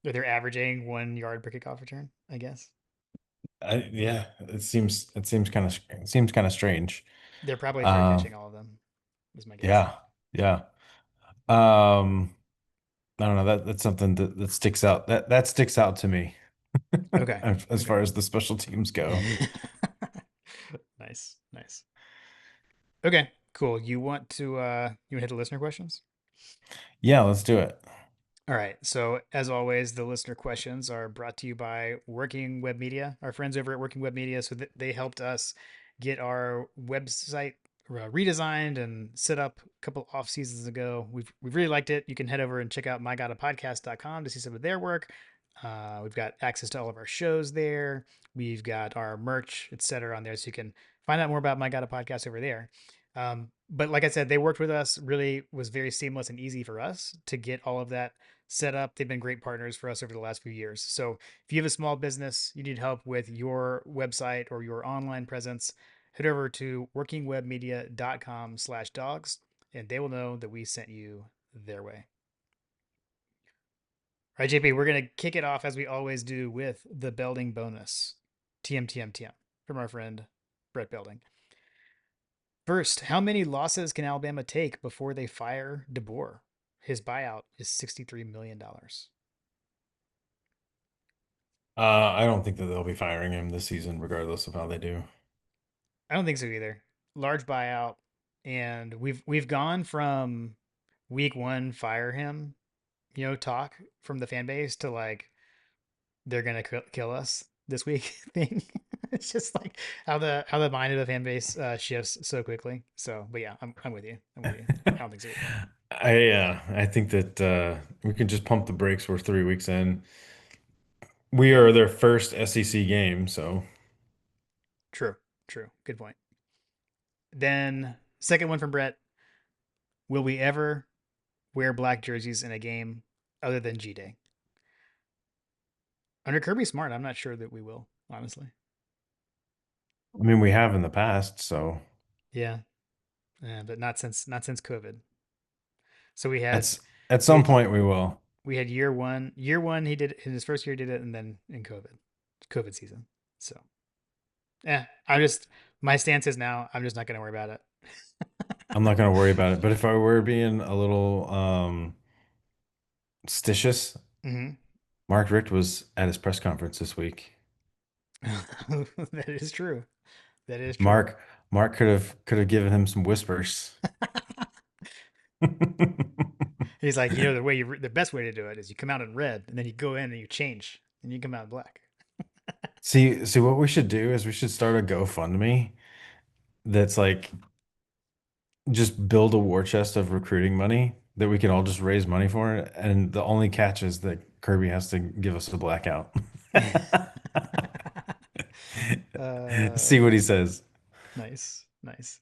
Or they're averaging 1 yard per kickoff return, I guess. Yeah, it seems kind of strange. They're probably fair Uh, catching all of them, is my guess. yeah, yeah. Um, I don't know. That's something that sticks out. That sticks out to me Okay. as Okay. far as the special teams go. Nice. Nice. Okay. Cool. You want to hit the listener questions? Yeah, let's do it. All right. So, as always, the listener questions are brought to you by Working Web Media, our friends over at Working Web Media. So, they helped us get our website redesigned and set up a couple off seasons ago. We've really liked it. You can head over and check out mygodapodcast.com to see some of their work. We've got access to all of our shows there. We've got our merch, etc., on there, so you can find out more about My God a Podcast over there. But like I said, they worked with us. Really was very seamless and easy for us to get all of that set up. They've been great partners for us over the last few years. So if you have a small business, you need help with your website or your online presence, head over to workingwebmedia.com/dogs and they will know that we sent you their way. All right, JP, we're going to kick it off as we always do with the Belding bonus. TM from our friend Brett Belding. First, how many losses can Alabama take before they fire DeBoer? His buyout is $63 million. dollars. I don't think that they'll be firing him this season, regardless of how they do. I don't think so either. Large buyout, and we've gone from week one fire him, talk from the fan base to like they're gonna kill us this week thing. It's just like how the mind of the fan base shifts so quickly. So, but yeah, I'm with you. I'm with you. I don't think so either. I think that we can just pump the brakes. We're 3 weeks in. We are their first SEC game, so True, true. Good point. Then second one from Brett. Will we ever wear black jerseys in a game other than G Day? Under Kirby Smart, I'm not sure that we will, honestly. I mean we have in the past, so Yeah, yeah, but not since COVID. So we had at we some had point we will. we had year one. Year one, he did in his first year, did it, and then in COVID season. So yeah, my stance is now. I'm just not going to worry about it. I'm not going to worry about it. But if I were being a little stitious, Hmm. Mark Richt was at his press conference this week. That is true. That is true. Mark Mark could have given him some whispers. He's like, the best way to do it is you come out in red, and then you go in and you change, and you come out in black. See, what we should do is we should start a GoFundMe that's like just build a war chest of recruiting money that we can all just raise money for. And the only catch is that Kirby has to give us a blackout. See what he Nice, says. nice, nice.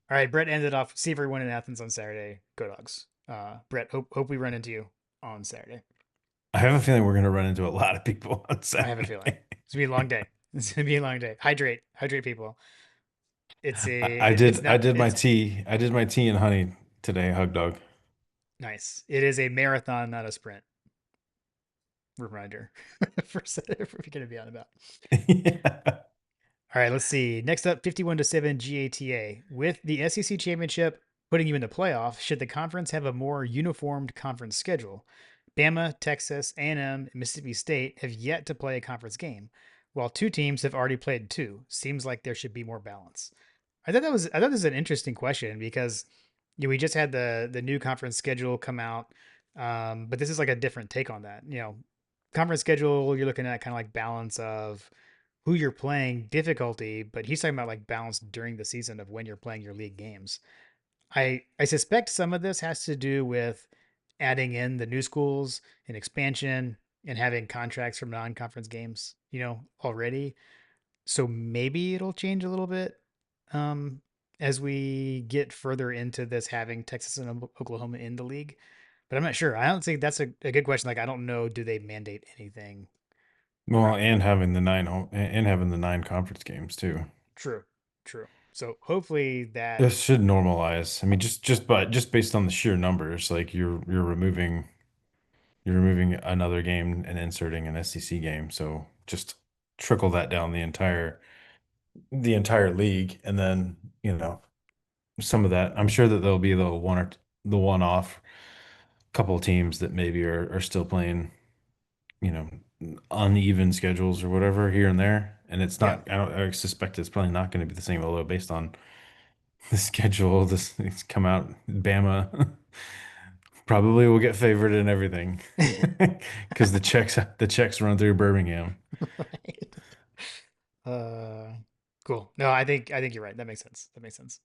All right, Brett ended off. See everyone in Athens on Saturday. Go Dogs. Brett, hope we run into you on Saturday. I have a feeling we're gonna run into a lot of people on I have a feeling Saturday. it's gonna be a long day. It's gonna be a long day. Hydrate, people. It's I not did my it's tea. I did my tea and honey today, hug dog. nice. It is a marathon, not a sprint. Reminder for if we're gonna be on about. Yeah. All right, let's see. Next up, 51-7 GATA. With the SEC championship putting you in the playoff, should the conference have a more uniformed conference schedule? Bama, Texas, A&M, and Mississippi State have yet to play a conference game, while two teams have already played two. Seems like there should be more balance. I thought this was an interesting question because we just had the new conference schedule come out, but this is like a different take on that. Conference schedule you're looking at kind of like balance of who you're playing, difficulty, but he's talking about like balance during the season of when you're playing your league games. I suspect some of this has to do with adding in the new schools and expansion and having contracts from non-conference games, already. So maybe it'll change a little bit um, as we get further into this having Texas and Oklahoma in the league. But I'm not sure. I don't think that's a good question. Like, I don't know. Do they mandate anything Well, around and that? having the having the nine conference games too. True. True. So hopefully that, This should normalize. I mean, just based on the sheer numbers, like you're removing another game and inserting an SEC game. So just trickle that down the entire league, and then some of that. I'm sure that there'll be the one off couple of teams that maybe are still playing, you know, uneven schedules or whatever here and there. And it's yeah. not. I suspect it's probably not going to be the same, although based on the schedule, this it's come out. Bama probably will get favored in everything because the checks run through Birmingham. Right. Uh, cool. No, I think you're right. That makes sense. That makes sense.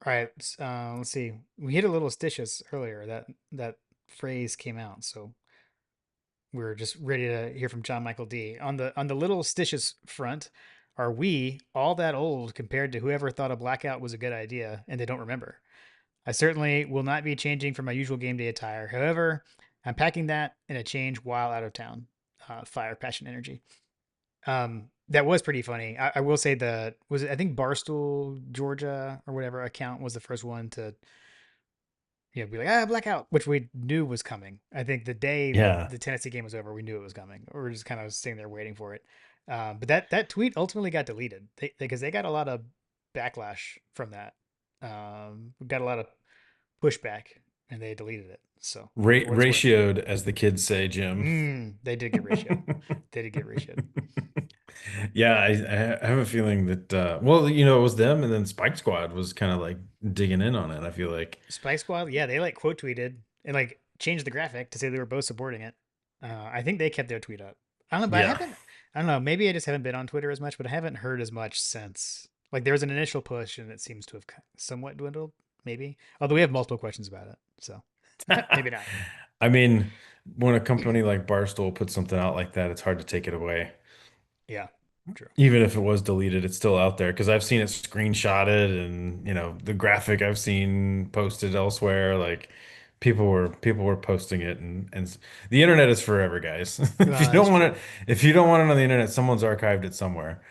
All right. Let's see. We hit a little stitious earlier. That phrase came out, so we're just ready to hear from John Michael D. On the little stitious front. Are we all that old compared to whoever thought a blackout was a good idea and they don't remember? I certainly will not be changing from my usual game day attire. However, I'm packing that in a change while out of town. Fire, passion, energy. That was pretty funny. I will say I think Barstool Georgia or whatever account was the first one to be like blackout, which we knew was coming. I think the day Yeah. the Tennessee game was over, we knew it was coming. We were just kind of sitting there waiting for it. But that tweet ultimately got deleted because they got a lot of backlash from that. We got a lot of pushback, and they deleted it. So for what it's worth, Ratioed, as the kids say, Jim. they did get ratioed. They did get ratioed. Yeah, I have a feeling that well, it was them, and then Spike Squad was kind of like digging in on it. I feel like, Spike Squad, yeah, they like quote tweeted and like changed the graphic to say they were both supporting it. I think they kept their tweet up. I don't know, but yeah. I don't know, maybe I just haven't been on Twitter as much, but I haven't heard as much since. Like there was an initial push and it seems to have somewhat dwindled, maybe. Although we have multiple questions about it, so maybe not. I mean, when a company like Barstool puts something out like that, it's hard to take it away. Yeah, true. Even if it was deleted, it's still out there because I've seen it screenshotted, and the graphic I've seen posted elsewhere. Like people were posting it, and the internet is forever, guys. If you That's don't want it, true. if you don't want it on the internet, someone's archived it somewhere.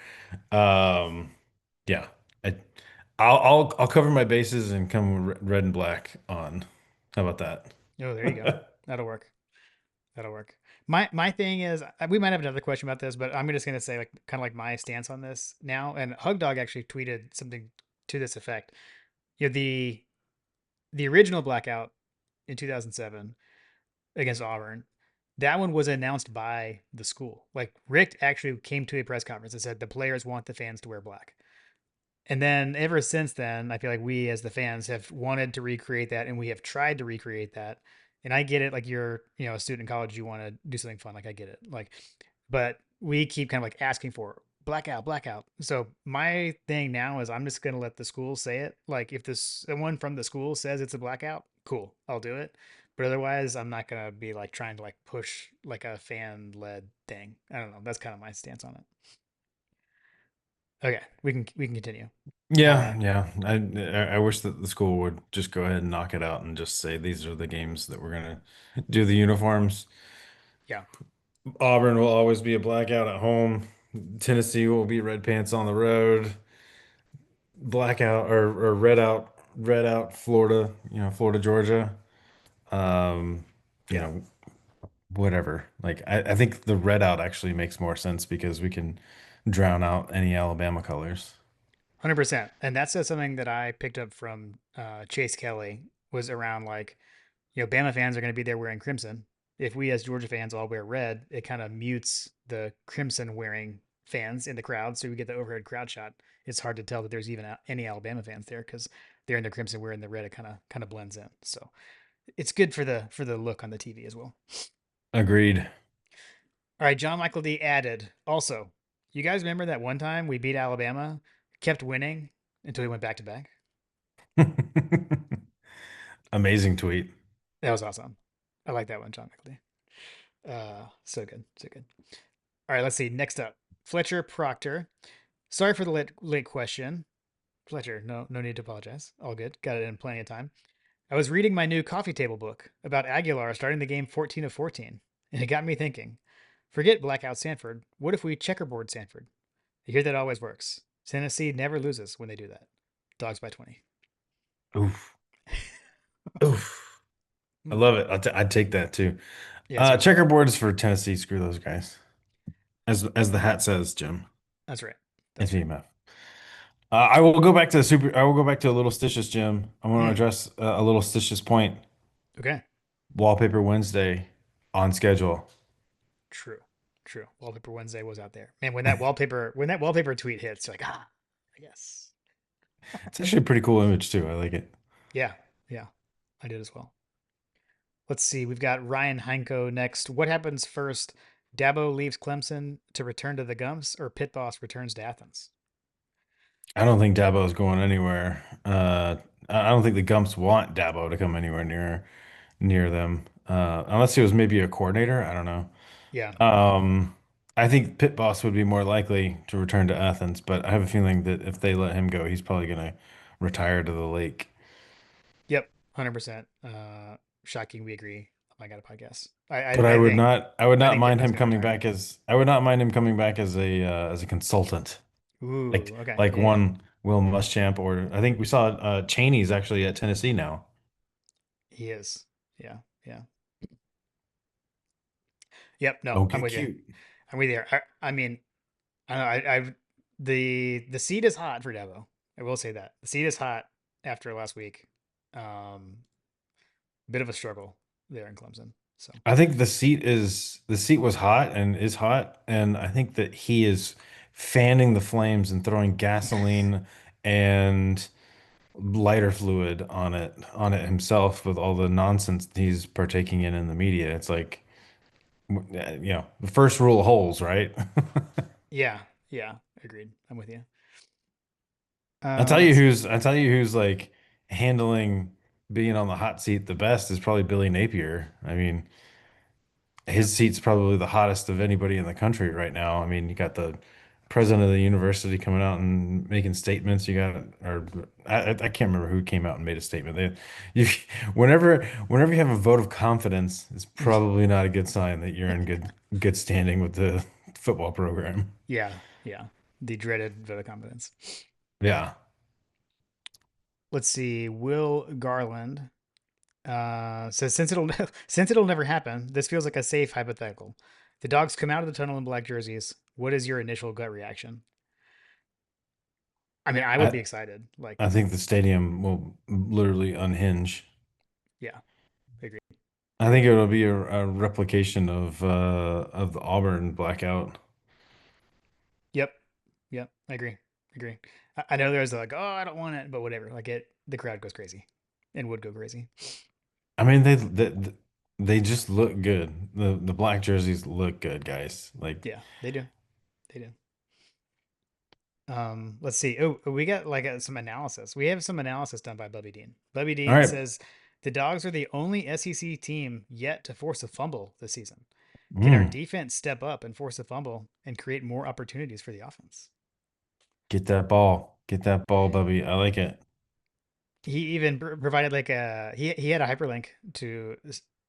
Um, yeah, I, I'll cover my bases and come red and black on. How about Oh, there you go. that? That'll work. That'll work. My thing is, we might have another question about this, but I'm just gonna say like kind of like my stance on this now. And Hug Dog actually tweeted something to this effect. The original blackout in 2007 against Auburn, that one was announced by the school. Like Rick actually came to a press conference and said the players want the fans to wear black. And then ever since then, I feel like we as the fans have wanted to recreate that and we have tried to recreate that. And I get it. Like you're a student in college, you want to do something fun. Like I get it. Like but we keep kind of like asking for blackout, blackout. So my thing now is I'm just gonna let the school say it. Like if this someone from the school says it's a blackout, cool, I'll do it. But otherwise, I'm not gonna be like trying to like push like a fan led thing. I don't know. That's kind of my stance on it. Okay, we can continue. Uh, Yeah, yeah. I wish that the school would just go ahead and knock it out and just say these are the games that we're gonna do the uniforms. yeah, Auburn will always be a blackout at home. Tennessee will be red pants on the road. Blackout or red out Florida, Florida, Georgia. Um, you yeah, know, whatever. Like I think the red out actually makes more sense because we can drown out any Alabama colors. 100%. And that's something that I picked up from Chase Kelly was around like Bama fans are going to be there wearing crimson. If we as Georgia fans all wear red, it kind of mutes the crimson wearing fans in the crowd, so we get the overhead crowd shot. It's hard to tell that there's even any Alabama fans there because they're in the crimson, we're in the red. It kind of blends in. So it's good for the look on the TV as well. Agreed. All right, John Michael D added also. You guys remember that one time we beat Alabama, kept winning until we went back to back? Amazing tweet. That was awesome. I like that one, John Michael D. So good, so good. All right, let's see. Next up, Fletcher Proctor. Sorry for the late question. Fletcher, no need to apologize. All good. Got it in plenty of time. I was reading my new coffee table book about Aguilar starting the game 14 of 14, and it got me thinking. Forget blackout Sanford. What if we checkerboard Sanford? I hear that always works. Tennessee never loses when they do that. Dogs by 20. Oof. Oof. I love it. I'd take that too. Yeah, seriously. Checkerboards for Tennessee. Screw those guys. As the hat says, Jim. That's right. That's right. FEMF. I will go back to the super. I will go back to a little stitious, Jim. I want to Mm, address a little stitious point. okay. Wallpaper Wednesday on schedule. True. True. Wallpaper Wednesday was out there. Man, when that wallpaper tweet hits, you're like, I guess. It's actually a pretty cool image too. I like it. Yeah. Yeah. I did as well. Let's see. We've got Ryan Heinko next. What happens first? Dabo leaves Clemson to return to the Gumps, or Pit Boss returns to Athens? I don't think Dabo's going anywhere. I don't think the Gumps want Dabo to come anywhere near them. Unless he was maybe a coordinator. I don't know. Yeah. Um, I think Pit Boss would be more likely to return to Athens, but I have a feeling that if they let him go, he's probably gonna retire to the lake. Yep. 100%. Shocking. We agree. Oh my God, a podcast. I, But I, I think, I would I not think mind Dabo's him going to coming retire. back I would not mind him coming back as a consultant, Ooh. Okay. like Yeah. Yeah. one Will Muschamp, or I think we saw Cheney's actually at Tennessee now. He is. Yeah. Yeah. Yep. No, Don't I'm get with you. cute. I'm with you. I mean, I don't know. I've the seat is hot for Dabo. I will say that the seat is hot after last week. Um, Bit of a struggle there in Clemson. So I think the seat was hot and is hot, and I think that he is fanning the flames and throwing gasoline and lighter fluid on it himself with all the nonsense he's partaking in the media. It's like the first rule of holes, right? yeah, yeah, agreed. I'm with you. I Let's see. tell you who's like handling being on the hot seat the best is probably Billy Napier. I mean, Yep. his seat's probably the hottest of anybody in the country right now. I mean, you got the president of the university coming out and making statements. You got, or I can't remember who came out and made a statement. You, whenever you have a vote of confidence, it's probably not a good sign that you're in good standing with the football program. Yeah, yeah. The dreaded vote of confidence. Yeah, Let's see. Will Garland says since it'll never happen, this feels like a safe hypothetical. The dogs come out of the tunnel in black jerseys. What is your initial gut reaction? I mean, I would I be excited. Like, I think the stadium will literally unhinge. yeah, agreed, I think agreed. it'll be a replication of the Auburn blackout. Yep, yep. I agree, agree. I know there's like, oh, I don't want it, but whatever. Like the crowd goes crazy, and would go crazy. I mean, they just look good. The black jerseys look good, guys. Like, Yeah, they do. They do. Let's see. Oh, we got like some analysis. We have some analysis done by Bubby Dean. Bubby all Dean right. says the Dogs are the only SEC team yet to force a fumble this season. Can our Mm, defense step up and force a fumble and create more opportunities for the offense? get that ball. Get that ball, Bubby. I like it. He even provided like he had a hyperlink to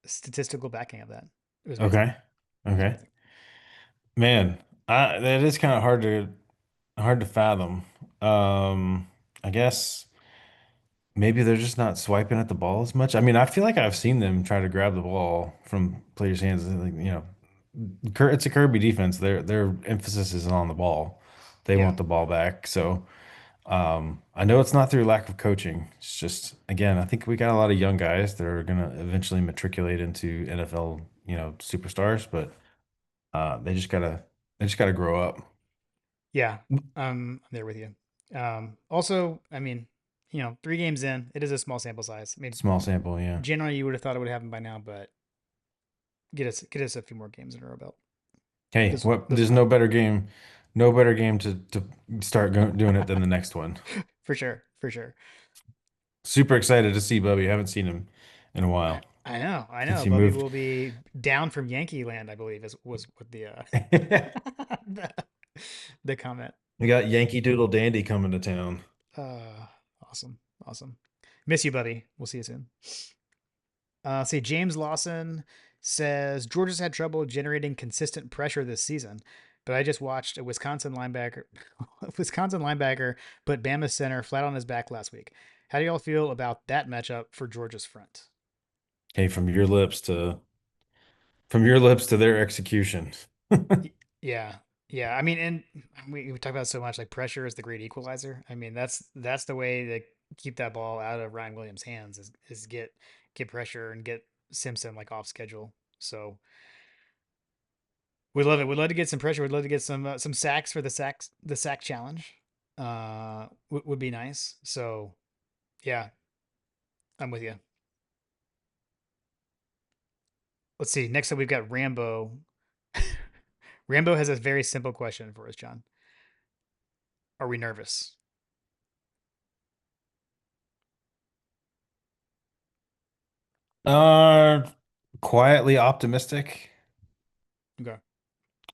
statistical backing of that. It was amazing. Okay. It was Okay. amazing. Man, that is kind of hard to fathom. I guess maybe they're just not swiping at the ball as much. I mean, I feel like I've seen them try to grab the ball from players' hands. Like, it's a Kirby defense. Their emphasis is on the ball. They Yeah. want the ball back. So I know it's not through lack of coaching. It's just again, I think we got a lot of young guys that are gonna eventually matriculate into NFL, superstars, but they just gotta grow up. Yeah. I'm there with you. Also, I mean, 3 games in, it is a small sample size. I mean, Small sample, yeah. generally you would have thought it would happen by now, but get us a few more games under our belt. Hey, This what? this will There's help. no better game to start doing it than the next one. For sure, for sure. Super excited to see Bubby. Haven't seen him in a while I know, I since know. he Bubby moved. will be down from Yankee land, I believe, is was what the the, the comment. We got Yankee Doodle Dandy coming to town. Awesome, awesome. Miss you, buddy. We'll see you soon. See, James Lawson says Georgia's had trouble generating consistent pressure this season, but I just watched a Wisconsin linebacker, Wisconsin linebacker put Bama center flat on his back last week. How do y'all feel about that matchup for Georgia's front? Hey, from your lips to their execution. Yeah, yeah. I mean, and we talk about it so much like pressure is the great equalizer. I mean, that's the way to keep that ball out of Ryan Williams' hands is get pressure and get Simpson like off schedule. So we love it. We'd love to get some pressure. We'd love to get some sacks for the sack challenge. Would be nice. So yeah, I'm with you. Let's see. Next up, we've got Rambo. Rambo has a very simple question for us, John. Are we nervous? Uh, quietly optimistic. Okay.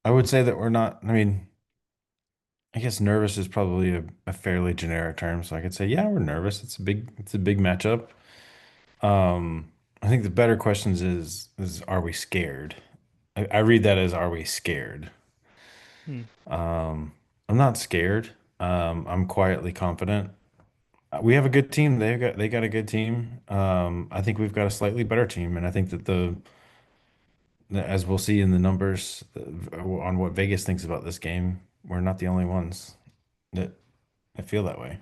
I would say that we're not. I mean, I guess nervous is probably a fairly generic term, so I could say, yeah, we're nervous. It's a big matchup. I think the better questions is are we scared? I read that as are we scared? Hmm. Um, I'm not scared. I'm quietly confident. We have a good team. They got a good team. I think we've got a slightly better team, and I think that as we'll see in the numbers on what Vegas thinks about this game, we're not the only ones that feel that way.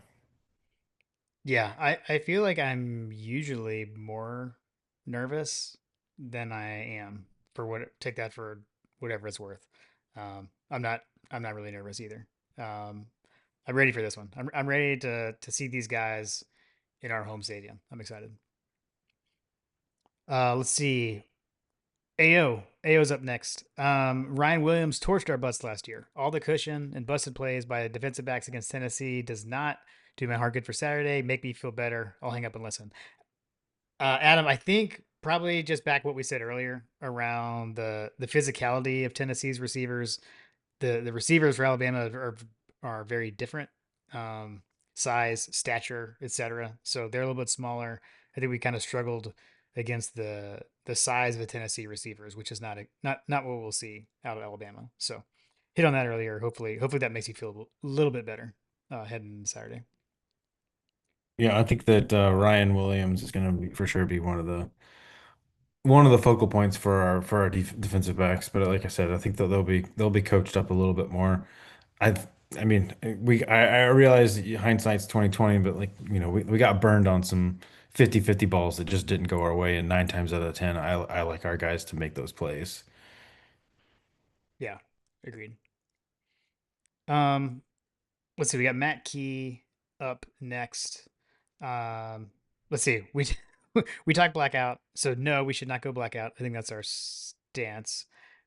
Yeah, I feel like I'm usually more nervous than I am for what take that for whatever it's worth. I'm not really nervous either. Um, I'm ready for this one. I'm ready to see these guys in our home stadium. I'm excited. Let's see. AO's up next. Ryan Williams torched our butts last year. All the cushion and busted plays by defensive backs against Tennessee does not do my heart good for Saturday. Make me feel better. I'll hang up and listen. Adam, I think probably just back what we said earlier around the physicality of Tennessee's receivers. The receivers for Alabama are very different, um, size, stature, etc. So they're a little bit smaller. I think we kind of struggled against the size of the Tennessee receivers, which is not what we'll see out of Alabama. So hit on that earlier. Hopefully that makes you feel a little bit better heading into Saturday. Yeah, I think that Ryan Williams is going to be for sure be one of the focal points for our defensive backs. But like I said, I think that they'll be coached up a little bit more. I I mean I realize that hindsight's 2020, but like we got burned on some 50-50 balls that just didn't go our way, and 9 times out of 10, I like our guys to make those plays. Yeah, agreed. Um, let's see. We got Matt Key up next. Um, let's see. We we talked blackout, so no, we should not go blackout. I think that's our stance.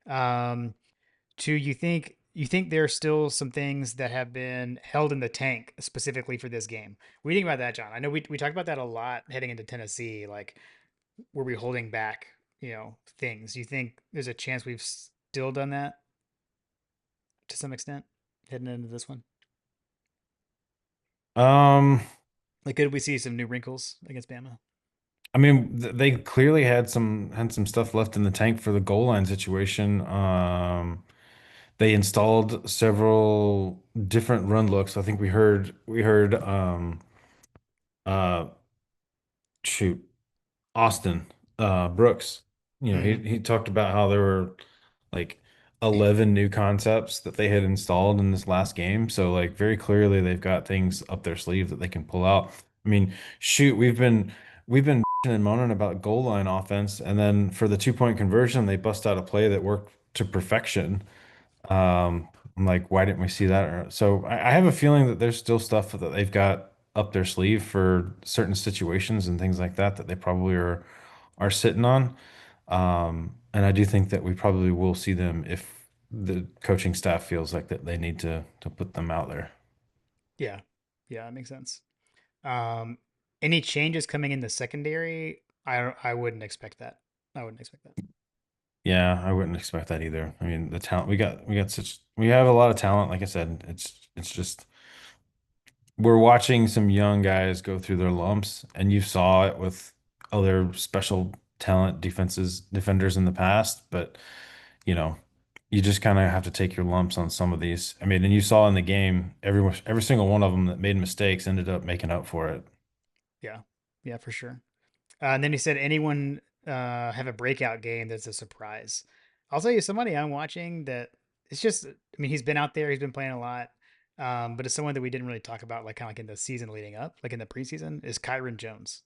Um, Two, you think there are still some things that have been held in the tank specifically for this game? What do you think about that, John? I know we talked about that a lot heading into Tennessee. Like, were we holding back, things? You think there's a chance we've still done that to some extent heading into this one? Um, Like, could we see some new wrinkles against Bama? I mean, they clearly had some stuff left in the tank for the goal line situation. They installed several different run looks. I think we heard uh shoot Austin Brooks. He Mm-hmm. he talked about how there were like 11 new concepts that they had installed in this last game. So like very clearly they've got things up their sleeve that they can pull out. I mean, shoot, we've been bitching and moaning about goal line offense, and then for the 2-point conversion, they bust out a play that worked to perfection. I'm like, why didn't we see that? So I have a feeling that there's still stuff that they've got up their sleeve for certain situations and things like that that they probably are sitting on. And I do think that we probably will see them if the coaching staff feels like that they need to put them out there. Yeah, yeah, that makes sense. Um, any changes coming in the secondary? I wouldn't expect that. I wouldn't expect that. Yeah, I wouldn't expect that either. I mean, the talent we have a lot of talent. Like I said, it's just we're watching some young guys go through their lumps, and you saw it with other special talent defenders in the past, but you know, you just kind of have to take your lumps on some of these. I mean, and you saw in the game, every single one of them that made mistakes ended up making up for it. Yeah, yeah, for sure. And then he said, anyone have a breakout game that's a surprise? I'll tell you somebody I'm watching that it's just, I mean, he's been out there, he's been playing a lot, but it's someone that we didn't really talk about, like kind of like in the season leading up, like in the preseason, is Kyron Jones.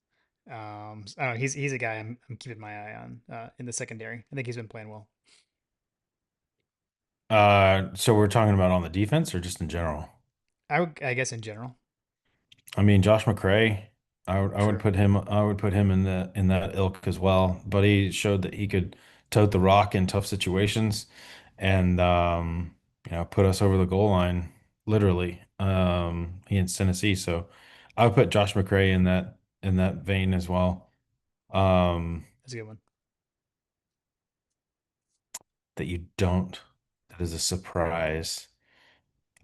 I don't know, he's a guy I'm keeping my eye on in the secondary. I think he's been playing well. So we're talking about on the defense or just in general? I guess in general, I mean, Josh McCray, I would sure, put him in that ilk as well. But he showed that he could tote the rock in tough situations, and put us over the goal line literally. Against Tennessee, so I would put Josh McCray in that vein as well. Um, that's a good one. that you don't. That is a surprise.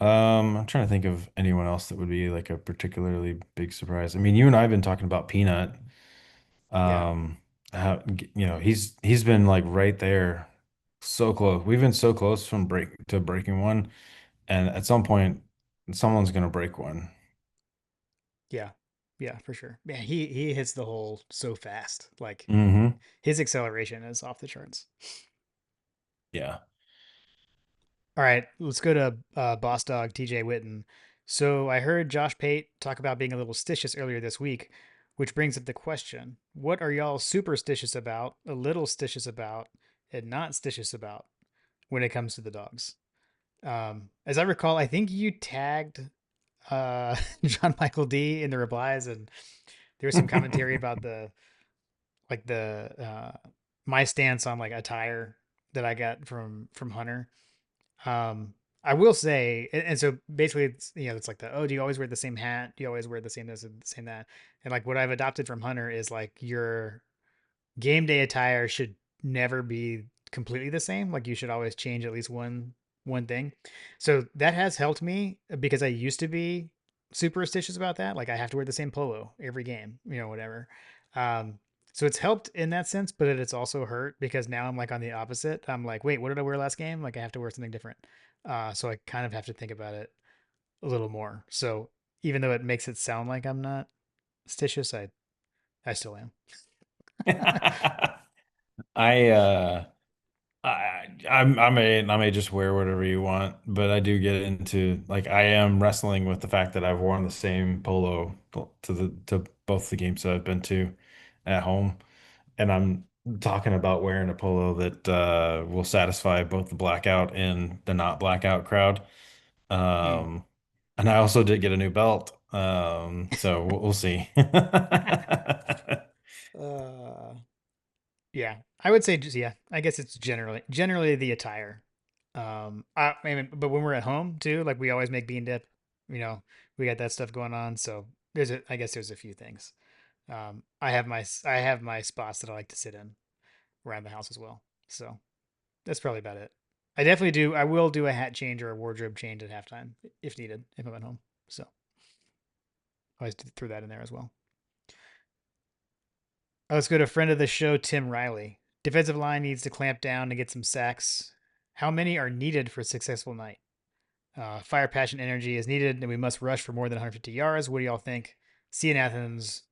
I'm trying to think of anyone else that would be like a particularly big surprise. I mean, you and I have been talking about Peanut. Yeah, Um, he's been like right there, so close. We've been so close from breaking one, and at some point, someone's gonna break one. yeah, yeah, for sure. Yeah, he hits the hole so fast. Like Hmm. his acceleration is off the charts. Yeah. All right, let's go to Boss Dog TJ Witten. So I heard Josh Pate talk about being a little stitious earlier this week, which brings up the question: what are y'all superstitious about, a little stitious about, and not stitious about when it comes to the dogs? As I recall, I think you tagged John Michael D in the replies, and there was some commentary about the my stance on like attire that I got from Hunter. um, I will say, and so basically, it's like do you always wear the same hat? Do you always wear the same this and the same that? And like what I've adopted from Hunter is like your game day attire should never be completely the same. Like you should always change at least one thing. So that has helped me because I used to be superstitious about that. Like I have to wear the same polo every game, whatever. Um, so it's helped in that sense, but it's also hurt because now I'm like on the opposite. I'm like, wait, what did I wear last game? Like I have to wear something different. So I kind of have to think about it a little more. So even though it makes it sound like I'm not stitious, I still am. I uh I may just wear whatever you want, but I do get into like I am wrestling with the fact that I've worn the same polo to both the games that I've been to at home, and I'm talking about wearing a polo that will satisfy both the blackout and the not blackout crowd. Mm. Um, and I also did get a new belt, so we'll see. Uh, yeah, I would say just yeah. I guess it's generally the attire. I mean, but when we're at home too, like we always make bean dip. You know, we got that stuff going on. So I guess there's a few things. I have my spots that I like to sit in around the house as well. So that's probably about it. I definitely do. I will do a hat change or a wardrobe change at halftime if needed if I'm at home. So I always throw that in there as well. Let's go to friend of the show, Tim Riley. Defensive line needs to clamp down to get some sacks. How many are needed for a successful night? Fire, passion, energy is needed, and we must rush for more than 150 yards. What do y'all think? See you in Athens.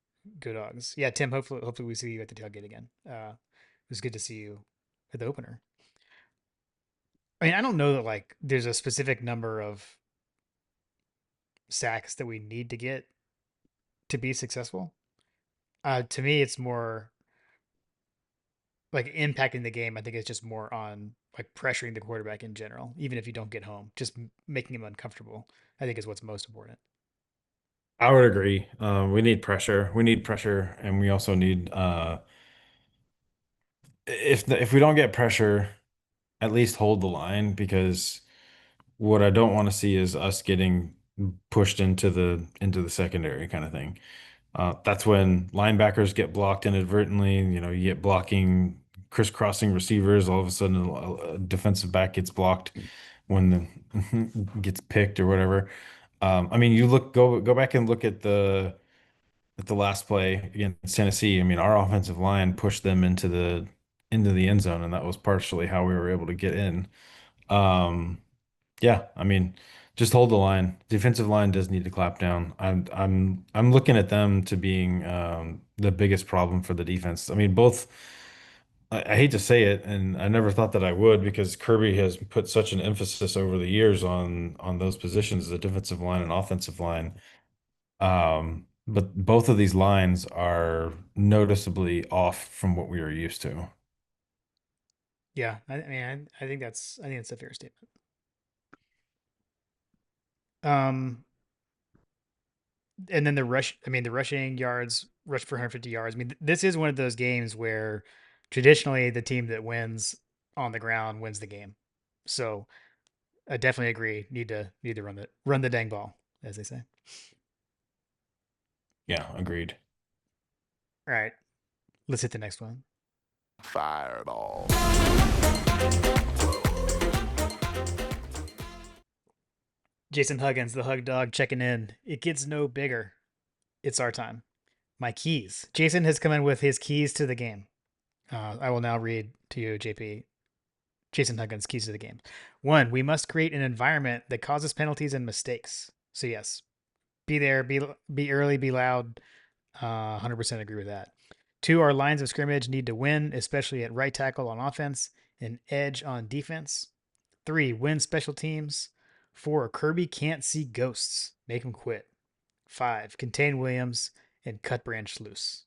Go dogs. Yeah, Tim. Hopefully we see you at the tailgate again. It was good to see you at the opener. I mean, I don't know that like there's a specific number of sacks that we need to get to be successful. To me, it's more like impacting the game. I think it's just more on like pressuring the quarterback in general, even if you don't get home, just making him uncomfortable. I think is what's most important. I would agree. We need pressure. We need pressure, and we also need if we don't get pressure, at least hold the line because what I don't want to see is us getting pushed into the secondary kind of thing. That's when linebackers get blocked inadvertently. You know, you get blocking, crisscrossing receivers. All of a sudden, a defensive back gets blocked when the gets picked or whatever. I mean, go back and look at the last play against Tennessee. I mean, our offensive line pushed them into the end zone, and that was partially how we were able to get in. Um, yeah, I mean, just hold the line. Defensive line does need to clap down. I'm looking at them to being the biggest problem for the defense. I mean, both. I hate to say it, and I never thought that I would because Kirby has put such an emphasis over the years on those positions, the defensive line and offensive line. But both of these lines are noticeably off from what we are used to. Yeah, I mean, I think that's a fair statement. Um, and then the rush. I mean, the rushing yards, rush for 150 yards. I mean, this is one of those games where traditionally the team that wins on the ground wins the game. So I definitely agree. Need to run the dang ball, as they say. Yeah, agreed. All right, let's hit the next one. Fireball. Jason Huggins, the hug dog, checking in. It gets no bigger. It's our time. My keys. Jason has come in with his keys to the game. I will now read to you, JP. Jason Huggins' keys to the game. One, we must create an environment that causes penalties and mistakes. So yes, be there, be early, be loud. 100% agree with that. Two, our lines of scrimmage need to win, especially at right tackle on offense and edge on defense. Three, win special teams. Four, Kirby can't see ghosts. Make him quit. Five, contain Williams and cut Branch loose.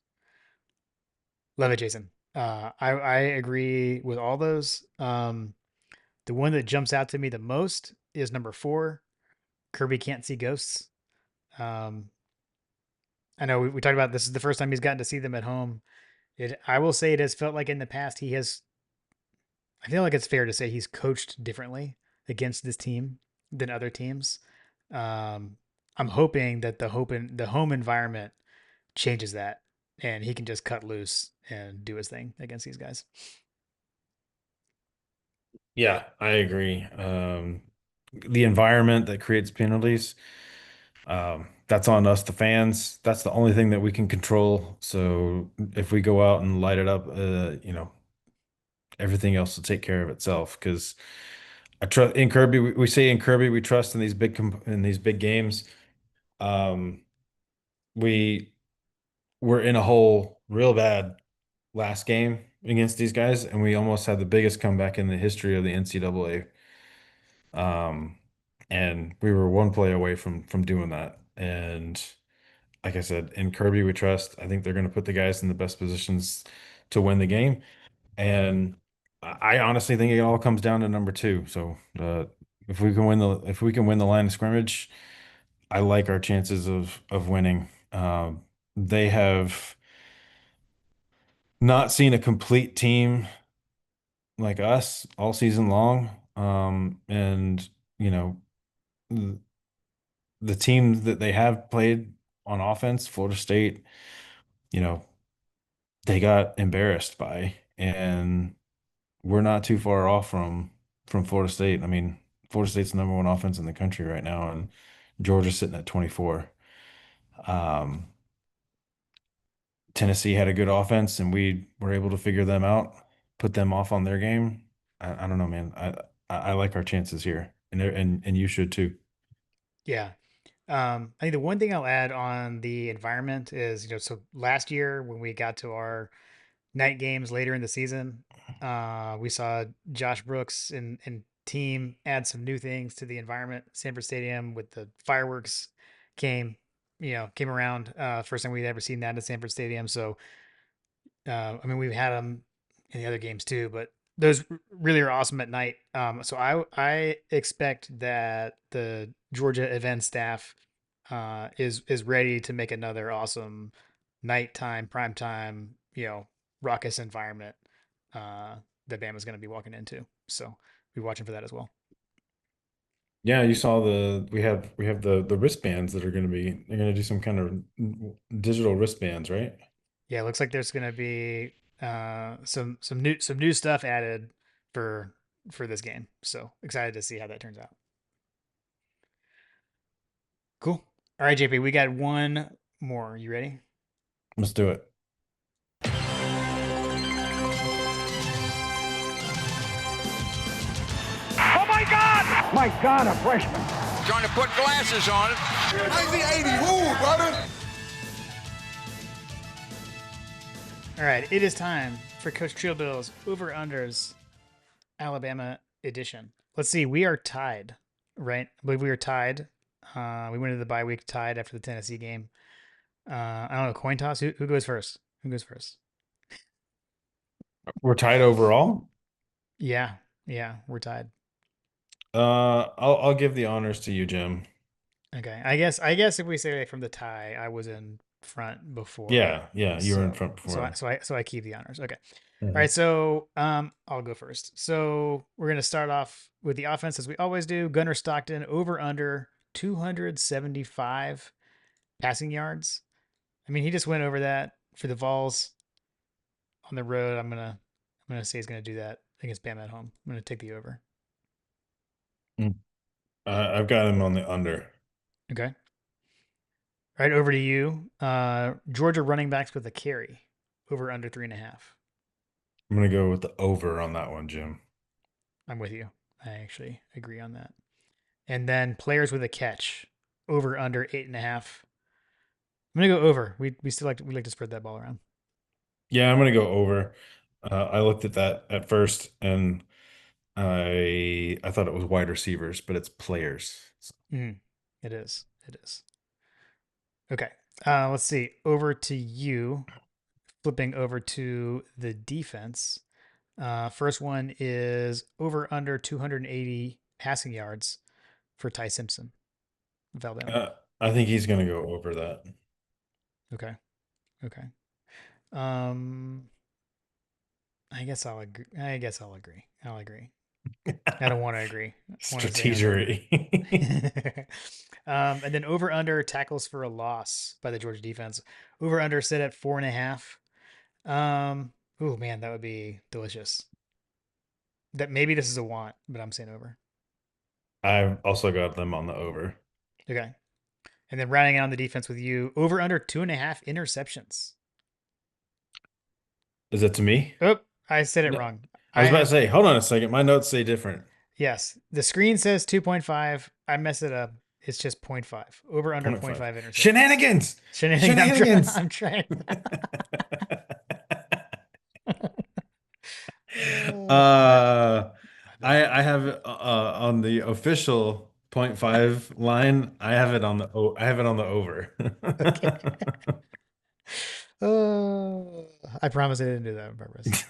Love it, Jason. I agree with all those. The one that jumps out to me the most is number four. Kirby can't see ghosts. Um, I know we talked about this is the first time he's gotten to see them at home. I will say it has felt like in the past he has. I feel like it's fair to say he's coached differently against this team than other teams. Um, I'm hoping that the home environment changes that, and he can just cut loose and do his thing against these guys. Yeah, I agree. The environment that creates penalties, that's on us, the fans. That's the only thing that we can control. So if we go out and light it up, everything else will take care of itself. Because I trust in Kirby. We say in Kirby we trust in in these big games. Um, we were in a hole real bad last game against these guys, and we almost had the biggest comeback in the history of the NCAA. Um, and we were one play away from doing that. And like I said, in Kirby we trust. I think they're going to put the guys in the best positions to win the game. And I honestly think it all comes down to number two. So if we can win the line of scrimmage, I like our chances of winning. They have not seen a complete team like us all season long. And you know, the, the team that they have played on offense, Florida State, you know, they got embarrassed by, and we're not too far off from Florida State. I mean, Florida State's the number one offense in the country right now, and Georgia's sitting at 24. Um, Tennessee had a good offense, and we were able to figure them out, put them off on their game. I don't know, man. I like our chances here, and you should too. Yeah. I think the one thing I'll add on the environment is, so last year when we got to our night games later in the season, we saw Josh Brooks and team add some new things to the environment. Sanford Stadium with the fireworks came, came around. First time we'd ever seen that at Sanford Stadium. So, I mean, we've had them in the other games too, but those really are awesome at night. So I expect that the Georgia event staff is ready to make another awesome nighttime, primetime, raucous environment that Bama's going to be walking into. So be watching for that as well. Yeah, you saw we have the wristbands that are going to be they're going to do some kind of digital wristbands, right? Yeah, it looks like there's going to be some new stuff added for for this game. So excited to see how that turns out. Cool. All right, JP, we got one more. You ready? Let's do it. Oh my God! My God, a freshman. Trying to put glasses on it. 1980, woo, brother. All right, it is time for Coach Trillbill's over unders Alabama edition. Let's see, we are tied, right? I believe we are tied. We went into the bye week tied after the Tennessee game. I don't know, coin toss. Who goes first? Who goes first? We're tied overall. Yeah, yeah, we're tied. I'll give the honors to you, Jim. Okay, I guess if we say from the tie, I was in front before, Yeah, yeah, you were in so front so I before. so I so I keep the honors. Okay. All Mhm. right, so I'll go first. So we're gonna start off with the offense as we always do. Gunnar Stockton over under 275 passing yards. I mean, he just went over that for the Vols on the road. I'm gonna say he's gonna do that against Bama at home. I'm gonna take the over. Mm. I've got him on the under. Okay. All right, over to you. Georgia running backs with a carry over under 3.5. I'm gonna go with the over on that one, Jim. I'm with you. I actually agree on that. And then players with a catch over under 8.5. I'm gonna go over. We still we like to spread that ball around. Yeah, I'm gonna go over. I looked at that at first, and I thought it was wide receivers, but it's players. Mm, it is. It is. Okay. Let's see. Over to you. Flipping over to the defense. First one is over under 280 passing yards for Ty Simpson of Alabama. Uh, I think he's gonna go over that. Okay. Okay. Um, I guess I'll agree. I guess I'll agree. I'll agree. I don't want to agree. I want to say under. Strategery. And then over under tackles for a loss by the Georgia defense. Over under set at 4.5. Oh man, that would be delicious. That maybe this is a want, but I'm saying over. I've also got them on the over. Okay. And then rounding out on the defense with you, over under 2.5 interceptions. Is that to me? Oh, I said it No, wrong. I I was about to have say, hold on a second. My notes say different. yes. The screen says 2.5. I messed it up. It's just zero point 0.5. Over under Point zero point 0.5. 0.5 interceptions. Shenanigans. Shenanigans. I'm trying. Shenanigans. I'm trying. My uh, bad. I have on the official point 0.5 line. I have it on the over. Okay. Oh, I promise I didn't do that on purpose.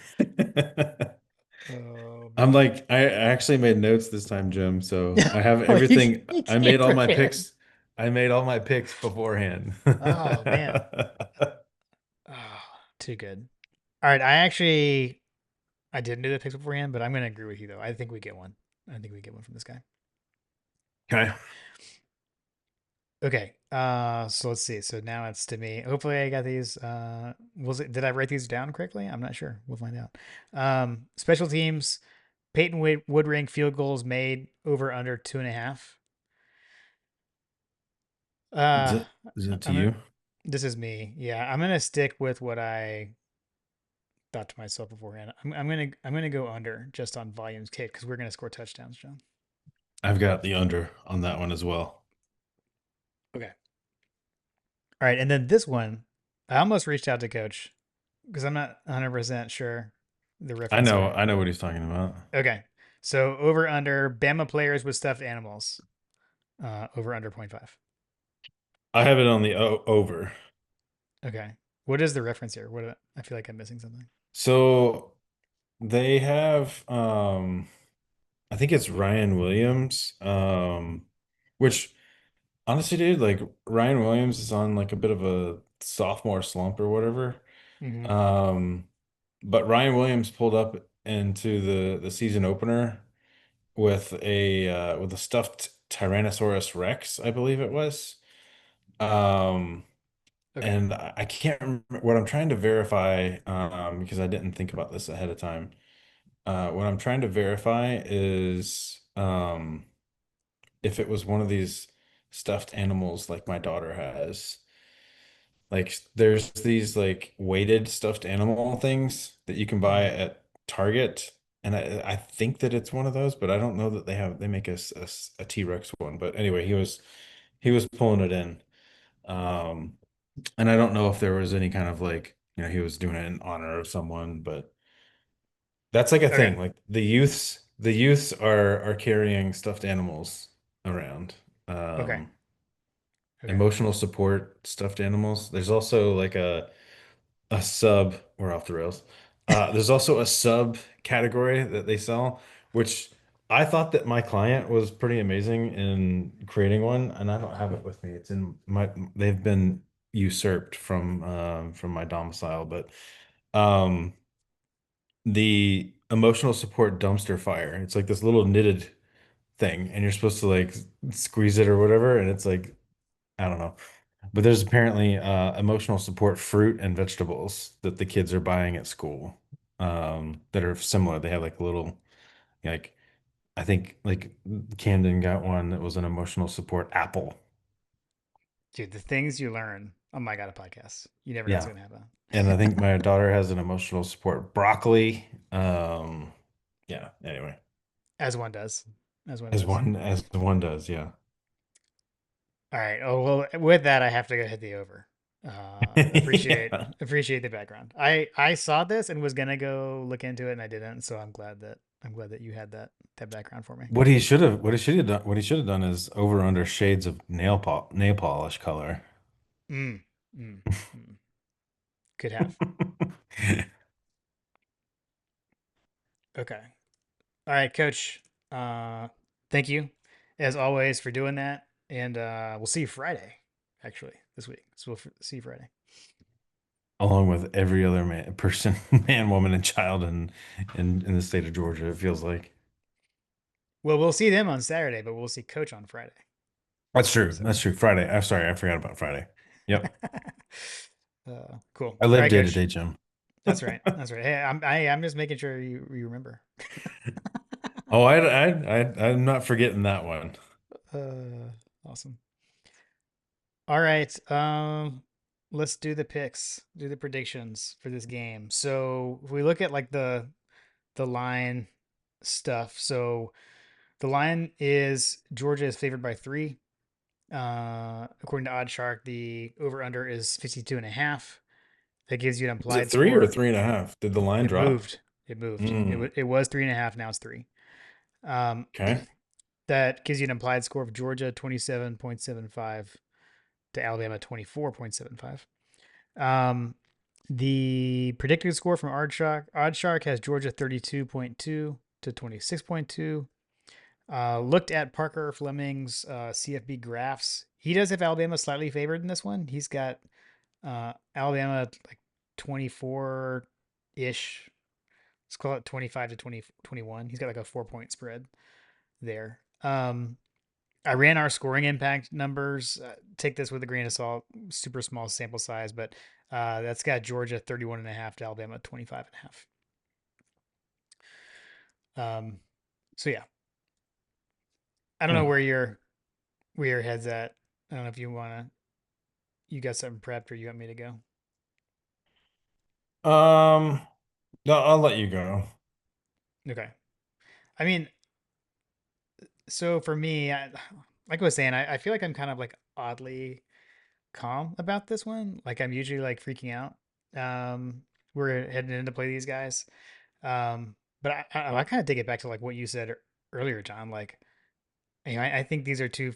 Oh I'm man. like, I actually made notes this time, Jim. So I have Oh, everything. you I came made all my prepared. picks. I made all my picks beforehand. Oh man. Oh, too good. All right, I didn't do the picks beforehand, but I'm gonna agree with you though. I think we get one. I think we get one from this guy. Okay. Okay. So let's see. So now it's to me. Hopefully I got these. Did I write these down correctly? I'm not sure. We'll find out. Special teams, Peyton Woodring field goals made over under 2.5. Is Uh it is it to I'm gonna you? this is me. Yeah, I'm gonna stick with what I thought to myself beforehand. I'm gonna go under just on volumes kick because we're gonna score touchdowns, John. I've got the under on that one as well. Okay. All right, and then this one, I almost reached out to coach because I'm not 100% sure the reference here. I know what he's talking about. Okay. So over under Bama players with stuffed animals. Over under point 0.5. I have it on the over. Okay. What is the reference here? I feel like I'm missing something. So they have I think it's Ryan Williams. Which honestly, dude, like Ryan Williams is on like a bit of a sophomore slump or whatever. Mm-hmm. Um, but Ryan Williams pulled up into the season opener with a stuffed Tyrannosaurus Rex, I believe it was. Um, Okay. and I can't remember what I'm trying to verify, because I didn't think about this ahead of time. What I'm trying to verify is if it was one of these stuffed animals like my daughter has. Like there's these like weighted stuffed animal things that you can buy Mm. at Target. And I think that it's one of those, but I don't know that they make a T-Rex one. But anyway, he was pulling it in. Um, and I don't know if there was any kind of like, he was doing it in honor of someone, but that's like a Okay. thing. Like the youths are carrying stuffed animals around. Okay. Um, Okay. Emotional support stuffed animals. There's also like a sub, we're off the rails. There's also a sub category that they sell, which I thought that my client was pretty amazing in creating one, and I don't have it with me. It's in they've been usurped from my domicile, but um the emotional support dumpster fire. It's like this little knitted thing, and you're supposed to like squeeze it or whatever, and it's like I don't know. But there's apparently emotional support fruit and vegetables that the kids are buying at school that are similar. They have like a little, like, I think like Camden got one that was an emotional support apple. Dude, the things you learn on My God a podcast. You never know what's Yeah. gonna happen. And I think my daughter has an emotional support broccoli. Yeah, anyway, As one does. As one does. as one does, yeah. All right. Oh well. With that, I have to go hit the over. Appreciate Yeah. appreciate the background. I saw this and was gonna go look into it, and I didn't. So I'm glad that you had that background for me. What he should have done is over under shades of nail polish color. Mm, mm, mm. Could have. Okay. All right, Coach. Uh, Thank you as always for doing that, and we'll see you Friday. Actually, this week. So we'll see you Friday. Along with every other person, man, woman, and child in the state of Georgia, it feels like. Well, we'll see them on Saturday, but we'll see Coach on Friday. That's true. So. That's true. Friday. I'm sorry, I forgot about Friday. Yep. Cool. I All live right, day to Coach. day, Jim. That's right. That's right. Hey, I'm just making sure you remember. Oh, I'm not forgetting that one. Awesome. All right. Let's do the picks, do the predictions for this game. So if we look at like the line stuff, so the line is Georgia is favored by 3. According to OddsShark, the over under is 52.5. That gives you an Is it implied three or score. 3.5? Did the line It drop? moved. It moved. Mm, It was 3.5. Now it's 3. Um, okay. that gives you an implied score of Georgia 27.75 to Alabama 24.75. Um, the predicted score from OddsShark has Georgia 32.2 to 26.2. Looked at Parker Fleming's CFB graphs. He does have Alabama slightly favored in this one. He's got Alabama like 24 ish. Let's call it 25 to 21. He's got like a 4 point spread there. I ran our scoring impact numbers. Take this with a grain of salt, super small sample size, but that's got Georgia 31.5 to Alabama 25.5. So yeah, I don't know Hmm. where your head's at. I don't know if you got something prepped or you want me to go. Um, no, I'll let you go. Okay. I mean, so for me, like I was saying, I feel like I'm kind of like oddly calm about this one. Like I'm usually like freaking out. We're heading in to play these guys. But I kind of take it back to like what you said earlier, John. Like, I think these are two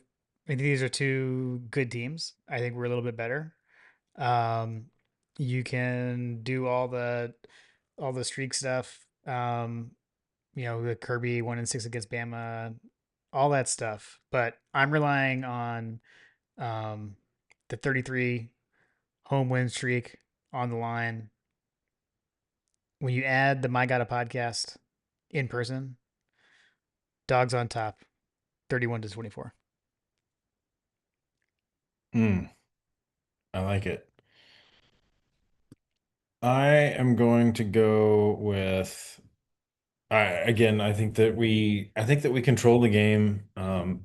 good teams. I think we're a little bit better. Um, you can do all the streak stuff. The Kirby 1-6 against Bama, all that stuff. But I'm relying on um, the 33 home win streak on the line. When you add the My God a podcast in person, dogs on top, 31 to 24. Hmm. I like it. I am going to go with I think that we control the game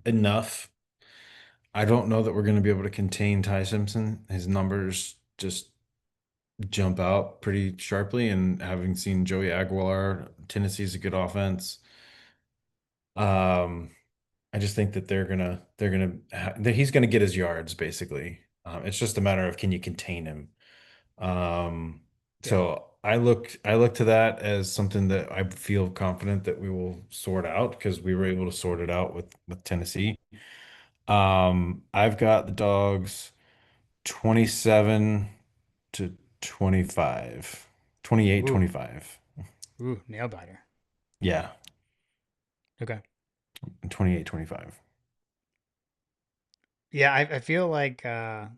enough. I don't know that we're going to be able to contain Ty Simpson. His numbers just jump out pretty sharply, and having seen Joey Aguilar, Tennessee's a good offense. Um, I just think that that he's gonna get his yards basically. It's just a matter of can you contain him. Um, Yeah. so I look to that as something that I feel confident that we will sort out because we were able to sort it out with Tennessee. I've got the dogs 27 to 25, 28, Ooh, 25. nail biter. Yeah, Okay. 28, 25. Yeah, I feel like I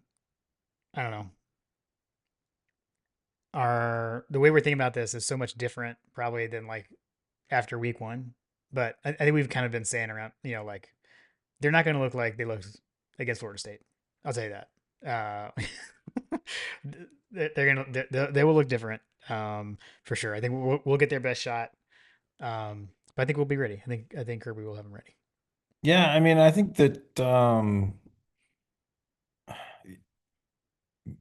don't know. The way we're thinking about this is so much different probably than like after week one. But I think we've kind of been saying around, like they're not going to look like they looked against Florida State. I'll tell you that. They're gonna they will look different, for sure. I think we'll get their best shot, but I think we'll be ready. I think Kirby will have them ready. Yeah, I mean, I think that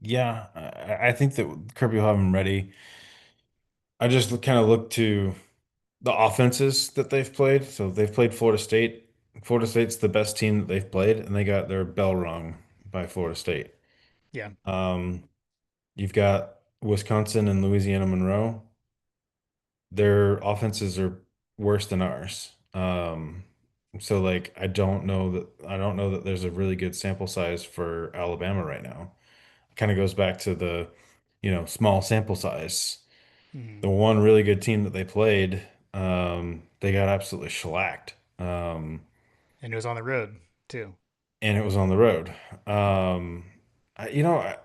yeah, I think that Kirby will have him ready. I just kind of look to the offenses that they've played. So they've played Florida State. Florida State's the best team that they've played, and they got their bell rung by Florida State. Yeah, Um, you've got Wisconsin and Louisiana Monroe. Their offenses are worse than ours. So like I don't know that there's a really good sample size for Alabama right now. It kind of goes back to the, small sample size. hmm The one really good team that they played, they got absolutely shellacked. and it was on the road too. And it was on the road. Um, I, you know, I,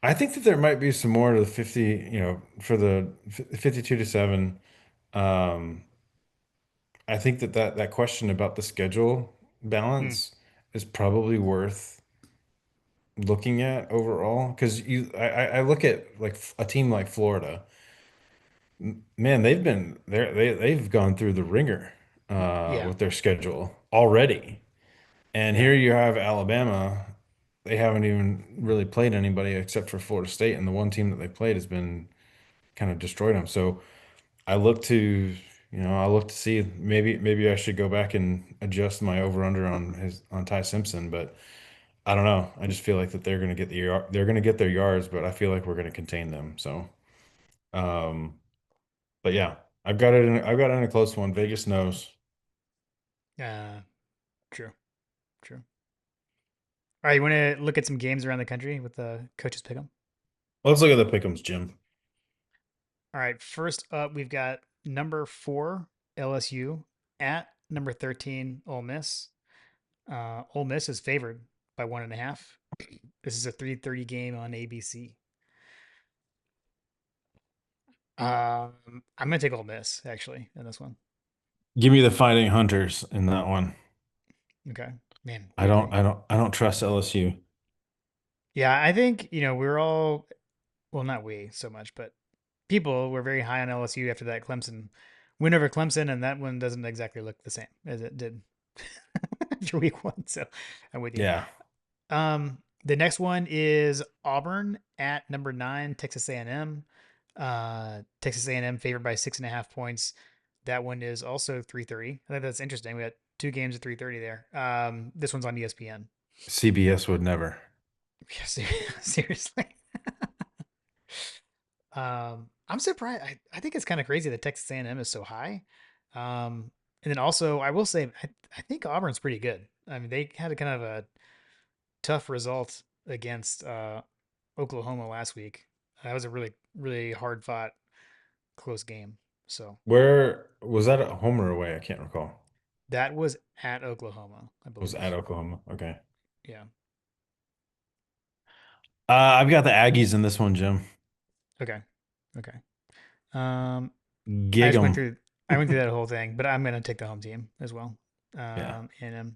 I think that there might be some more to the 50, for the 52 to 7. Um, I think that question about the schedule Hmm. balance is probably worth looking at overall because I look at like a team like Florida. Man, they've gone through the ringer Yeah, with their schedule already. And yeah, here you have Alabama. They haven't even really played anybody except for Florida State, and the one team that they played has been kind of destroyed them. So I look to, I look to see maybe I should go back and adjust my over under on Ty Simpson, but I don't know. I just feel like that they're gonna get their yards, but I feel like we're gonna contain them. So, um, but yeah, I've got it in a close one. Vegas knows. uh, true, true. All right, you want to look at some games around the country with the coaches pick 'em? Let's look at the pick'ems, Jim. All right, first up, we've got number 4 LSU at number 13 Ole Miss. Ole Miss is favored by 1.5. This is a 3:30 game on ABC. I'm gonna take Ole Miss actually in this one. Give me the Fighting Hunters in that one. Okay, man, I don't I don't I don't trust LSU. yeah, I think we're all well, not we so much, but people were very high on LSU after that Clemson win over Clemson, and that one doesn't exactly look the same as it did after week one. So I'm with you. Yeah. The next one is Auburn at number 9, Texas A&M. Texas A&M favored by 6.5 points. That one is also 3:30. I think that's interesting. We got two games at 3:30 there. This one's on ESPN. CBS would never. Yeah, seriously. I'm surprised. I think it's kind of crazy that Texas A&M is so high. And then also, I will say, I think Auburn's pretty good. I mean, they had a kind of a tough result against Oklahoma last week. That was a really, really hard fought, close game. So Where was that, at home or away? I can't recall. that was at Oklahoma, I It was believe. at Oklahoma. Okay. Yeah. I've got the Aggies in this one, Jim. Okay. Okay. Um, I Gig just went 'em. through. I went through that whole thing, but I'm gonna take the home team as well. Yeah. And All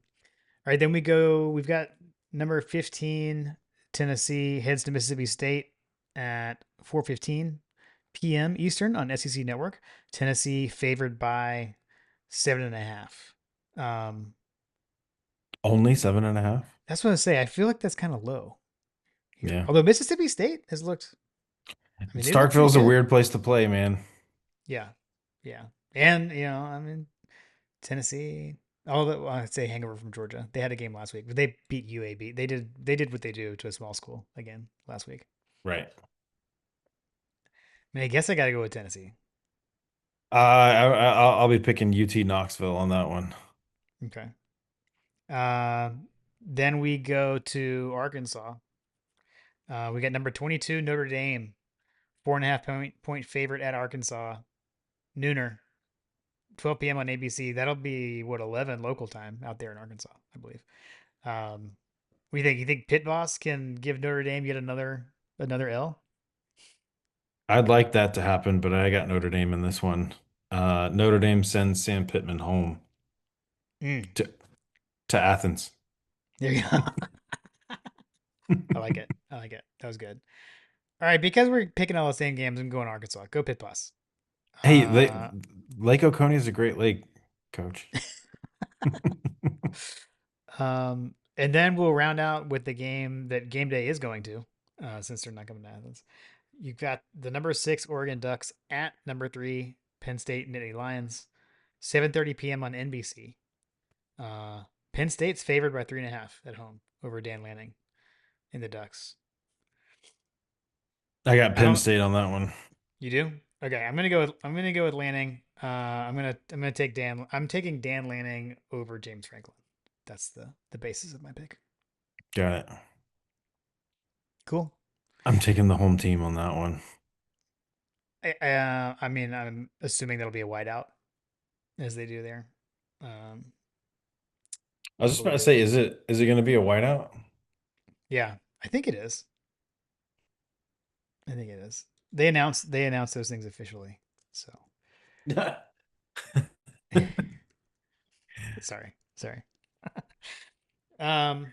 right, then we go. We've got number 15, Tennessee heads to Mississippi State at 4:15 p.m. Eastern on SEC Network. Tennessee favored by 7.5. Um, Only 7.5. that's what I say. I feel like that's kind of low here. Yeah. Although Mississippi State has looked, I mean, they look pretty Starkville's a good. weird place to play, man. Yeah, yeah, and I mean, Tennessee. Although well, I'd say hangover from Georgia. They had a game last week, but they beat UAB. They did what they do to a small school again last week. Right. I mean, I guess I got to go with Tennessee. I'll be picking UT Knoxville on that one. Okay. Uh, then we go to Arkansas. We got number 22 Notre Dame, 4.5 point favorite at Arkansas. Nooner, 12 p.m. on ABC. That'll be what 11 local time out there in Arkansas, I believe. What do you think? You think Pit Boss can give Notre Dame yet another L? I'd like that to happen, but I got Notre Dame in this one. Notre Dame sends Sam Pittman home Mm, to to Athens. there you go. I like it. I like it. That was good. All right, because we're picking all the same games, I'm going Arkansas. Go Pit Boss. Hey, Uh, Lake Oconee is a great lake, coach. and then we'll round out with the game that Game Day is going to, since they're not coming to Athens. You've got the number 6 Oregon Ducks at number 3 Penn State Nittany Lions, 7:30 p.m. on NBC. Uh, Penn State's favored by 3.5 at home over Dan Lanning in the Ducks. I got I Penn don't. State on that one. You do? Okay, I'm gonna go with Lanning. I'm gonna take Dan. I'm taking Dan Lanning over James Franklin. That's the basis of my pick. Got it. Cool. I'm taking the home team on that one. I mean, I'm assuming that'll be a whiteout as they do there. Um, I was I just about to believe. say, is it going to be a whiteout? Yeah, I think it is. I think it is. They announced those things officially. So sorry. um.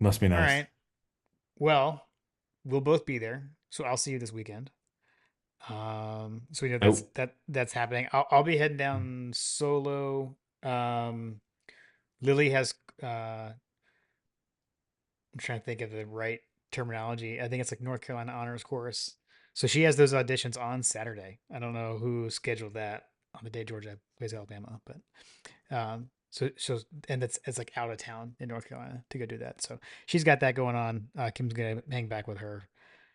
Must be All nice. right. Well, we'll both be there, so I'll see you this weekend. So we know that's Oh, that's happening. I'll be heading down solo. Lily has I'm trying to think of the right terminology. I think it's like North Carolina Honors Course. So she has those auditions on Saturday. I don't know who scheduled that on the day Georgia plays Alabama, but so and it's like out of town in North Carolina to go do that. So she's got that going on. Kim's gonna hang back with her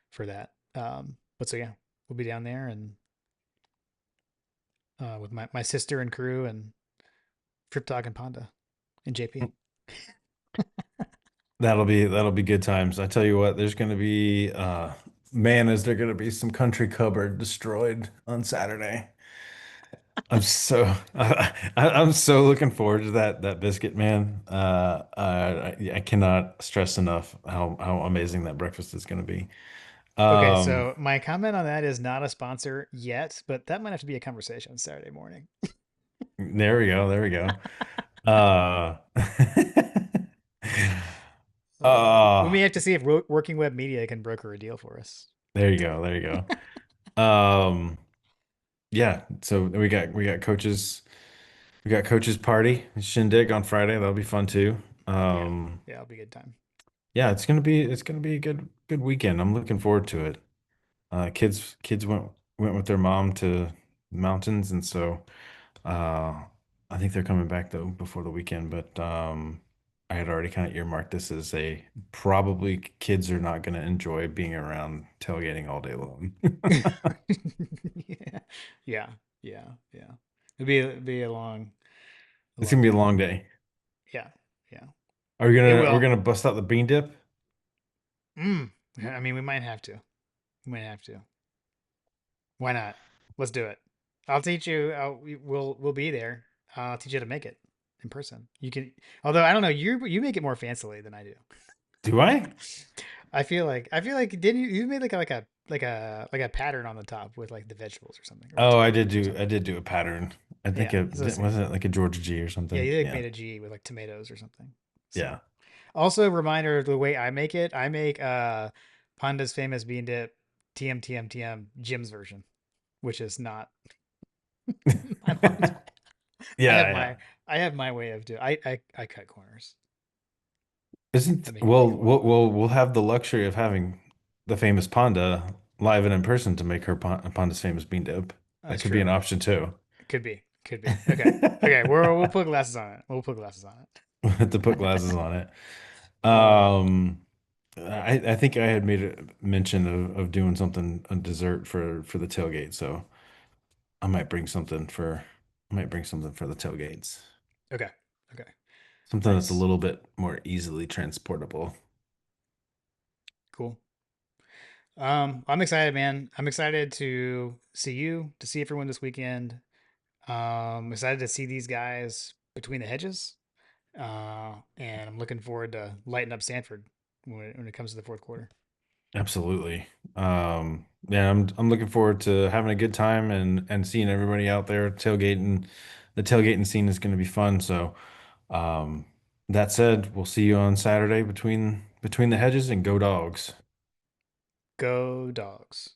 for that. But so yeah, we'll be down there and with my sister and crew and Trip Dog and Panda and JP. that'll be good times. I tell you what, there's going to be man, is there going to be some country cupboard destroyed on Saturday. I'm so looking forward to that biscuit, man. I cannot stress enough how amazing that breakfast is going to be. Okay, Um, so my comment on that is not a sponsor yet, but that might have to be a conversation Saturday morning. there we go. There we go. Uh, We may uh, have to see if Working Web Media can broker a deal for us. there you go. There you go. Yeah. So we got coaches party shindig on Friday. That'll be fun too. Yeah, Um, yeah, it'll be a good time. yeah, it's gonna be a good weekend. I'm looking forward to it. Kids went with their mom to the mountains, and so uh, I think they're coming back though before the weekend. But I had already kind of earmarked this as a probably kids are not going to enjoy being around tailgating all day long. Yeah, yeah, yeah, yeah. It'd be a It's long gonna be a day. long day. Yeah, yeah. Are we It gonna we're will. gonna bust out the bean dip? Mm. I mean, we might have to. We might have to. Why not? Let's do it. I'll teach you. We'll be there. I'll teach you how to make it in person. You can, although I don't know, you make it more fancily than I do. Do I? I feel like didn't you made like a pattern on the top with like the vegetables or something or Oh, I potatoes did or do I something. did do a pattern. I think Yeah, it so see. wasn't it like a Georgia G or Yeah, something. you like Yeah. made a G with like tomatoes or something. So Yeah. also a reminder of the way I make it. I make Panda's famous bean dip TM Jim's version, which is not my mom's. I have Yeah, my yeah. I have my way of doing. I cut corners. Isn't I make well, it what I we'll want. we'll we'll have the luxury of having the famous Panda live and in person to make her Panda's famous bean dip. That That's could be an true. option too. Could be. Could be. Okay. Okay. We'll put glasses on it. We'll put glasses on To put glasses on it. it. I think I had made a mention of doing something a dessert for the tailgate, so I might bring something for the tailgates. Okay. Okay. Something that's a Nice. little bit more easily transportable. Cool. I'm excited, man. I'm excited to see you, to see everyone this weekend. Excited to see these guys between the hedges. And I'm looking forward to lighting up Stanford when it comes to the fourth quarter. Absolutely. Yeah, I'm looking forward to having a good time and seeing everybody out there tailgating. The tailgating scene is going to be fun. So, um, that said, we'll see you on Saturday between the hedges and go dogs. Go dogs.